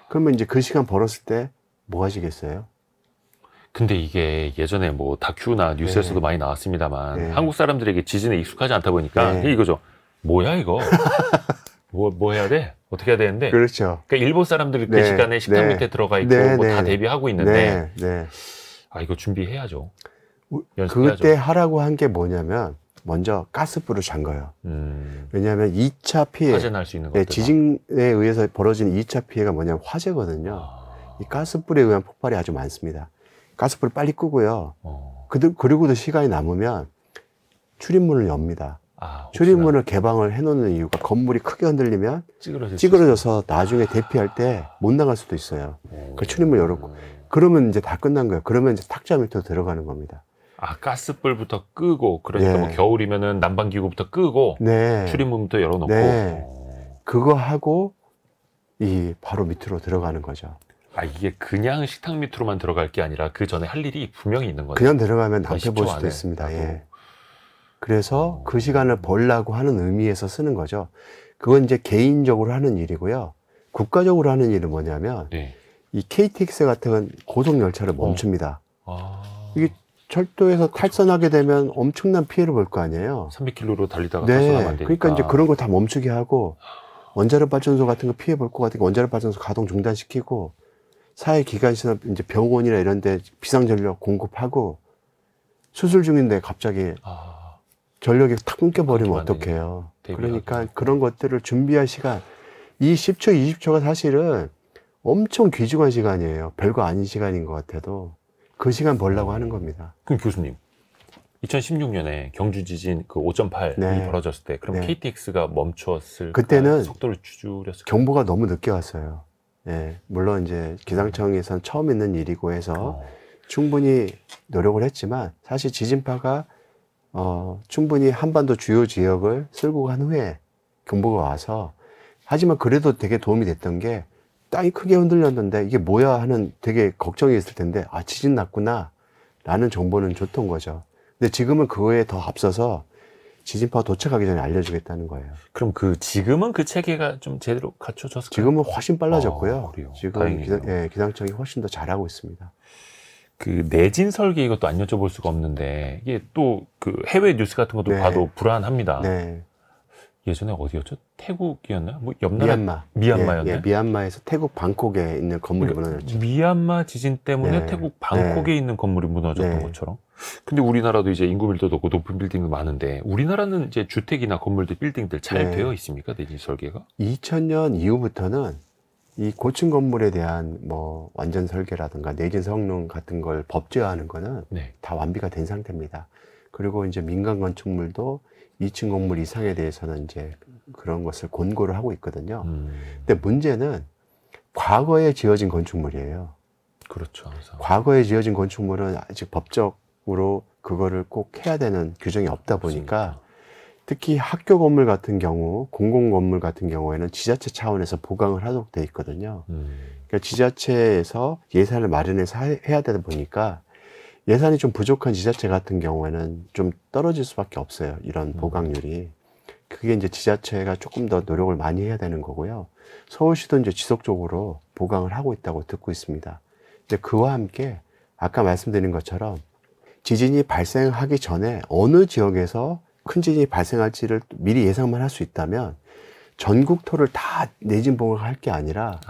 그러면 이제 그 시간 벌었을 때 뭐 하시겠어요? 근데 이게 예전에 뭐 다큐나 뉴스에서도 네. 많이 나왔습니다만 네. 한국 사람들에게 지진에 익숙하지 않다 보니까 네. 이거죠. 뭐야 이거? 뭐 해야 돼? 어떻게 해야 되는데? 그렇죠. 그러니까 일본 사람들이 그 네. 시간에 식당 네. 밑에 들어가 있고 네. 뭐 다 네. 대비하고 있는데 네. 이거 준비해야죠. 연습해야죠. 그때 하라고 한 게 뭐냐면 먼저 가스불을 잠가요. 왜냐하면 2차 피해, 화재 날 수 있는 네, 것들. 지진에 의해서 벌어지는 2차 피해가 뭐냐면 화재거든요. 이 가스불에 의한 폭발이 아주 많습니다. 가스불을 빨리 끄고요. 그리고도 시간이 남으면 출입문을 엽니다. 출입문을 개방을 해놓는 이유가 건물이 크게 흔들리면 찌그러져서 나중에 대피할 때 못 나갈 수도 있어요. 그 출입문 열었고 그러면 이제 다 끝난 거예요. 그러면 이제 탁자 밑으로 들어가는 겁니다. 가스불부터 끄고 그러니까 네. 뭐 겨울이면은 난방기구부터 끄고 네. 출입문부터 열어놓고 네. 그거 하고 바로 밑으로 들어가는 거죠. 이게 그냥 식탁 밑으로만 들어갈 게 아니라 그 전에 할 일이 분명히 있는 거죠. 그냥 들어가면 낭패 10초 볼 수도 안에 있습니다. 나도. 예. 그래서 그 시간을 벌라고 하는 의미에서 쓰는 거죠. 그건 이제 개인적으로 하는 일이고요. 국가적으로 하는 일은 뭐냐면 네. 이 KTX 같은 고속 열차를 멈춥니다. 이게 철도에서 탈선하게 되면 엄청난 피해를 볼 거 아니에요. 300km로 달리다가 네. 탈선하면 안 되니까. 그러니까 이제 그런 거 다 멈추게 하고 원자력 발전소 같은 거 피해 볼 것 같으니까 원자력 발전소 가동 중단시키고 사회 기관시나 이제 병원이나 이런 데 비상전력 공급하고 수술 중인데 갑자기 전력이 탁 끊겨버리면 어떡해요. 그러니까 그런 것들을 준비할 시간, 이 10초, 20초가 사실은 엄청 귀중한 시간이에요. 별거 아닌 시간인 것 같아도 그 시간 벌려고 하는 겁니다. 그럼 교수님, 2016년에 경주 지진 그 5.8이 네. 벌어졌을 때 그럼 네. KTX가 멈추었을까요? 그때는 속도를 줄였을까요? 경보가 너무 늦게 왔어요. 예, 물론 이제 기상청에서는 처음 있는 일이고 해서 충분히 노력을 했지만 사실 지진파가 충분히 한반도 주요 지역을 쓸고 간 후에 경보가 와서, 하지만 그래도 되게 도움이 됐던 게 땅이 크게 흔들렸는데 이게 뭐야 하는 되게 걱정이 있을 텐데, 아, 지진 났구나 라는 정보는 줬던 거죠. 근데 지금은 그거에 더 앞서서 지진파가 도착하기 전에 알려주겠다는 거예요. 그럼 지금은 그 체계가 좀 제대로 갖춰졌을까요? 지금은 훨씬 빨라졌고요. 그래요? 지금 다행이네요. 기상청이 훨씬 더 잘하고 있습니다. 그 내진 설계, 이것도 안 여쭤볼 수가 없는데 이게 또 그 해외 뉴스 같은 것도 네. 봐도 불안합니다. 네. 예전에 어디였죠? 태국이었나요? 뭐 옆 나라 미얀마였나요? 예, 미얀마에서 태국 방콕에 있는 건물이 무너졌죠. 미얀마 지진 때문에 네. 태국 방콕에 네. 있는 건물이 무너졌던 네. 것처럼. 근데 우리나라도 이제 인구 밀도도 높고 높은 빌딩도 많은데 우리나라는 이제 주택이나 건물들, 빌딩들 잘 네. 되어 있습니까? 내진 설계가? 2000년 이후부터는 이 고층 건물에 대한 뭐 완전 설계라든가 내진 성능 같은 걸 법제화하는 거는 네. 다 완비가 된 상태입니다. 그리고 이제 민간 건축물도 2층 건물 이상에 대해서는 이제 그런 것을 권고를 하고 있거든요. 근데 문제는 과거에 지어진 건축물이에요. 그렇죠. 항상. 과거에 지어진 건축물은 아직 법적으로 그거를 꼭 해야 되는 규정이 없다 보니까, 특히 학교 건물 같은 경우, 공공 건물 같은 경우에는 지자체 차원에서 보강을 하도록 돼 있거든요. 그러니까 지자체에서 예산을 마련해서 해야 되다 보니까 예산이 좀 부족한 지자체 같은 경우에는 좀 떨어질 수밖에 없어요. 이런 보강률이. 그게 이제 지자체가 조금 더 노력을 많이 해야 되는 거고요. 서울시도 이제 지속적으로 보강을 하고 있다고 듣고 있습니다. 근데 그와 함께 아까 말씀드린 것처럼 지진이 발생하기 전에 어느 지역에서 큰 지진이 발생할지를 미리 예상만 할 수 있다면 전국토를 다 내진 봉합할 게 아니라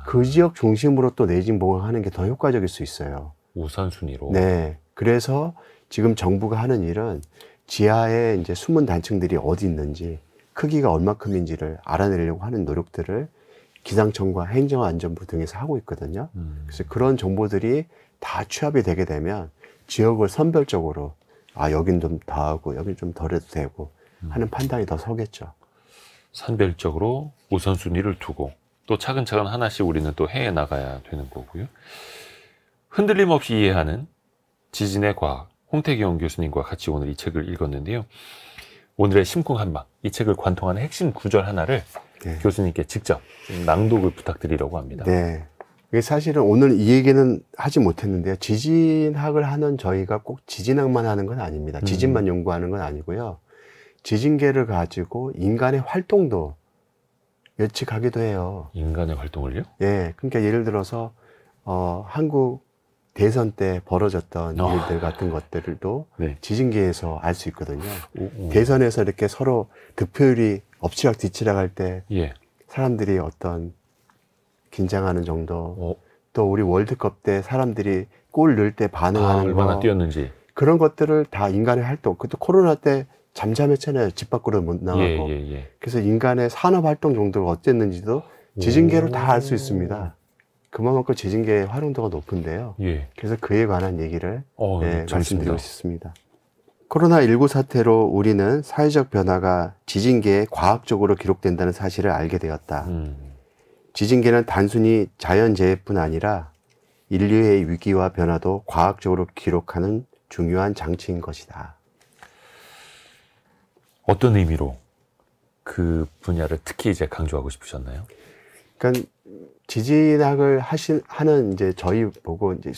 그 지역 중심으로 또 내진 봉합하는 게 더 효과적일 수 있어요. 우선순위로. 네. 그래서 지금 정부가 하는 일은 지하에 이제 숨은 단층들이 어디 있는지, 크기가 얼마큼인지를 알아내려고 하는 노력들을 기상청과 행정안전부 등에서 하고 있거든요. 그래서 그런 정보들이 다 취합이 되게 되면 지역을 선별적으로, 아, 여긴 좀 더 하고 여긴 좀 덜 해도 되고 하는 판단이 더 서겠죠. 선별적으로 우선순위를 두고 또 차근차근 하나씩 우리는 또 해해 나가야 되는 거고요. 흔들림 없이 이해하는 지진의 과학, 홍태경 교수님과 같이 오늘 이 책을 읽었는데요. 오늘의 심쿵 한방, 이 책을 관통하는 핵심 구절 하나를 네. 교수님께 직접 좀 낭독을 부탁드리려고 합니다. 네. 이게 사실은 오늘 이 얘기는 하지 못했는데요. 지진학을 하는 저희가 꼭 지진학만 하는 건 아닙니다. 지진만 연구하는 건 아니고요. 지진계를 가지고 인간의 활동도 예측하기도 해요. 인간의 활동을요? 예. 그러니까 예를 들어서 한국 대선 때 벌어졌던 일들 같은 것들도 네. 지진계에서 알 수 있거든요. 대선에서 이렇게 서로 득표율이 엎치락뒤치락 할 때 예. 사람들이 어떤 긴장하는 정도, 또 우리 월드컵 때 사람들이 골 넣을 때 반응하는 얼마나 거, 뛰었는지. 그런 것들을 다 인간의 활동, 그때 코로나 때 잠잠했잖아요. 집 밖으로 못 나가고. 그래서 인간의 산업 활동 정도가 어땠는지도 지진계로 다 알 수 있습니다. 그만큼 지진계의 활용도가 높은데요. 예. 그래서 그에 관한 얘기를 말씀드리고 재밌습니다. 싶습니다. 코로나19 사태로 우리는 사회적 변화가 지진계에 과학적으로 기록된다는 사실을 알게 되었다. 지진계는 단순히 자연재해뿐 아니라 인류의 위기와 변화도 과학적으로 기록하는 중요한 장치인 것이다. 어떤 의미로 그 분야를 특히 이제 강조하고 싶으셨나요? 그러니까 지진학을 하는 이제 저희 보고 이제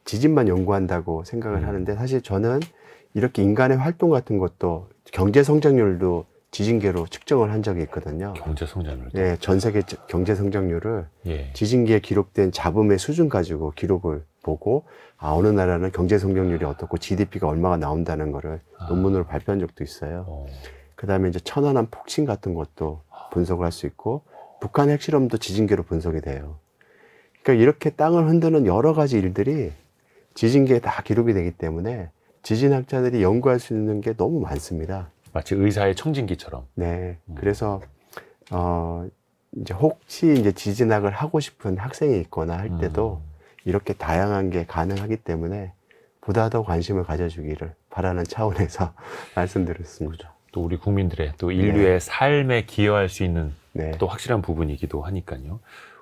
지진만 연구한다고 생각을 하는데, 사실 저는 이렇게 인간의 활동 같은 것도, 경제 성장률도 지진계로 측정을 한 적이 있거든요. 경제 성장률도. 네, 전 세계 경제 성장률을 예. 지진계에 기록된 잡음의 수준 가지고 기록을 보고 어느 나라는 경제 성장률이 어떻고 GDP가 얼마가 나온다는 거를 논문으로 발표한 적도 있어요. 그다음에 이제 천안함 폭침 같은 것도 분석을 할 수 있고 북한 핵실험도 지진계로 분석이 돼요. 그러니까 이렇게 땅을 흔드는 여러 가지 일들이 지진계에 다 기록이 되기 때문에 지진학자들이 연구할 수 있는 게 너무 많습니다. 마치 의사의 청진기처럼. 네. 그래서 이제 혹시 이제 지진학을 하고 싶은 학생이 있거나 할 때도 이렇게 다양한 게 가능하기 때문에 보다 더 관심을 가져주기를 바라는 차원에서 말씀드렸습니다. 또 우리 국민들의 또 인류의 삶에 기여할 수 있는 네. 또 확실한 부분이기도 하니까요.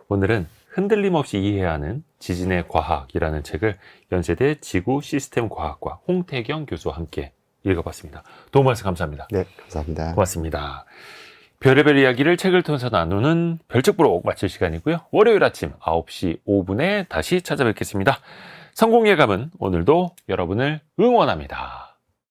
오늘은 흔들림 없이 이해해야 하는 지진의 과학이라는 책을 연세대 지구시스템과학과 홍태경 교수와 함께 읽어봤습니다. 도움 말씀 감사합니다. 네, 감사합니다. 고맙습니다. 별의별 이야기를 책을 통해서 나누는 별책부록 마칠 시간이고요. 월요일 아침 9시 5분에 다시 찾아뵙겠습니다. 성공예감은 오늘도 여러분을 응원합니다.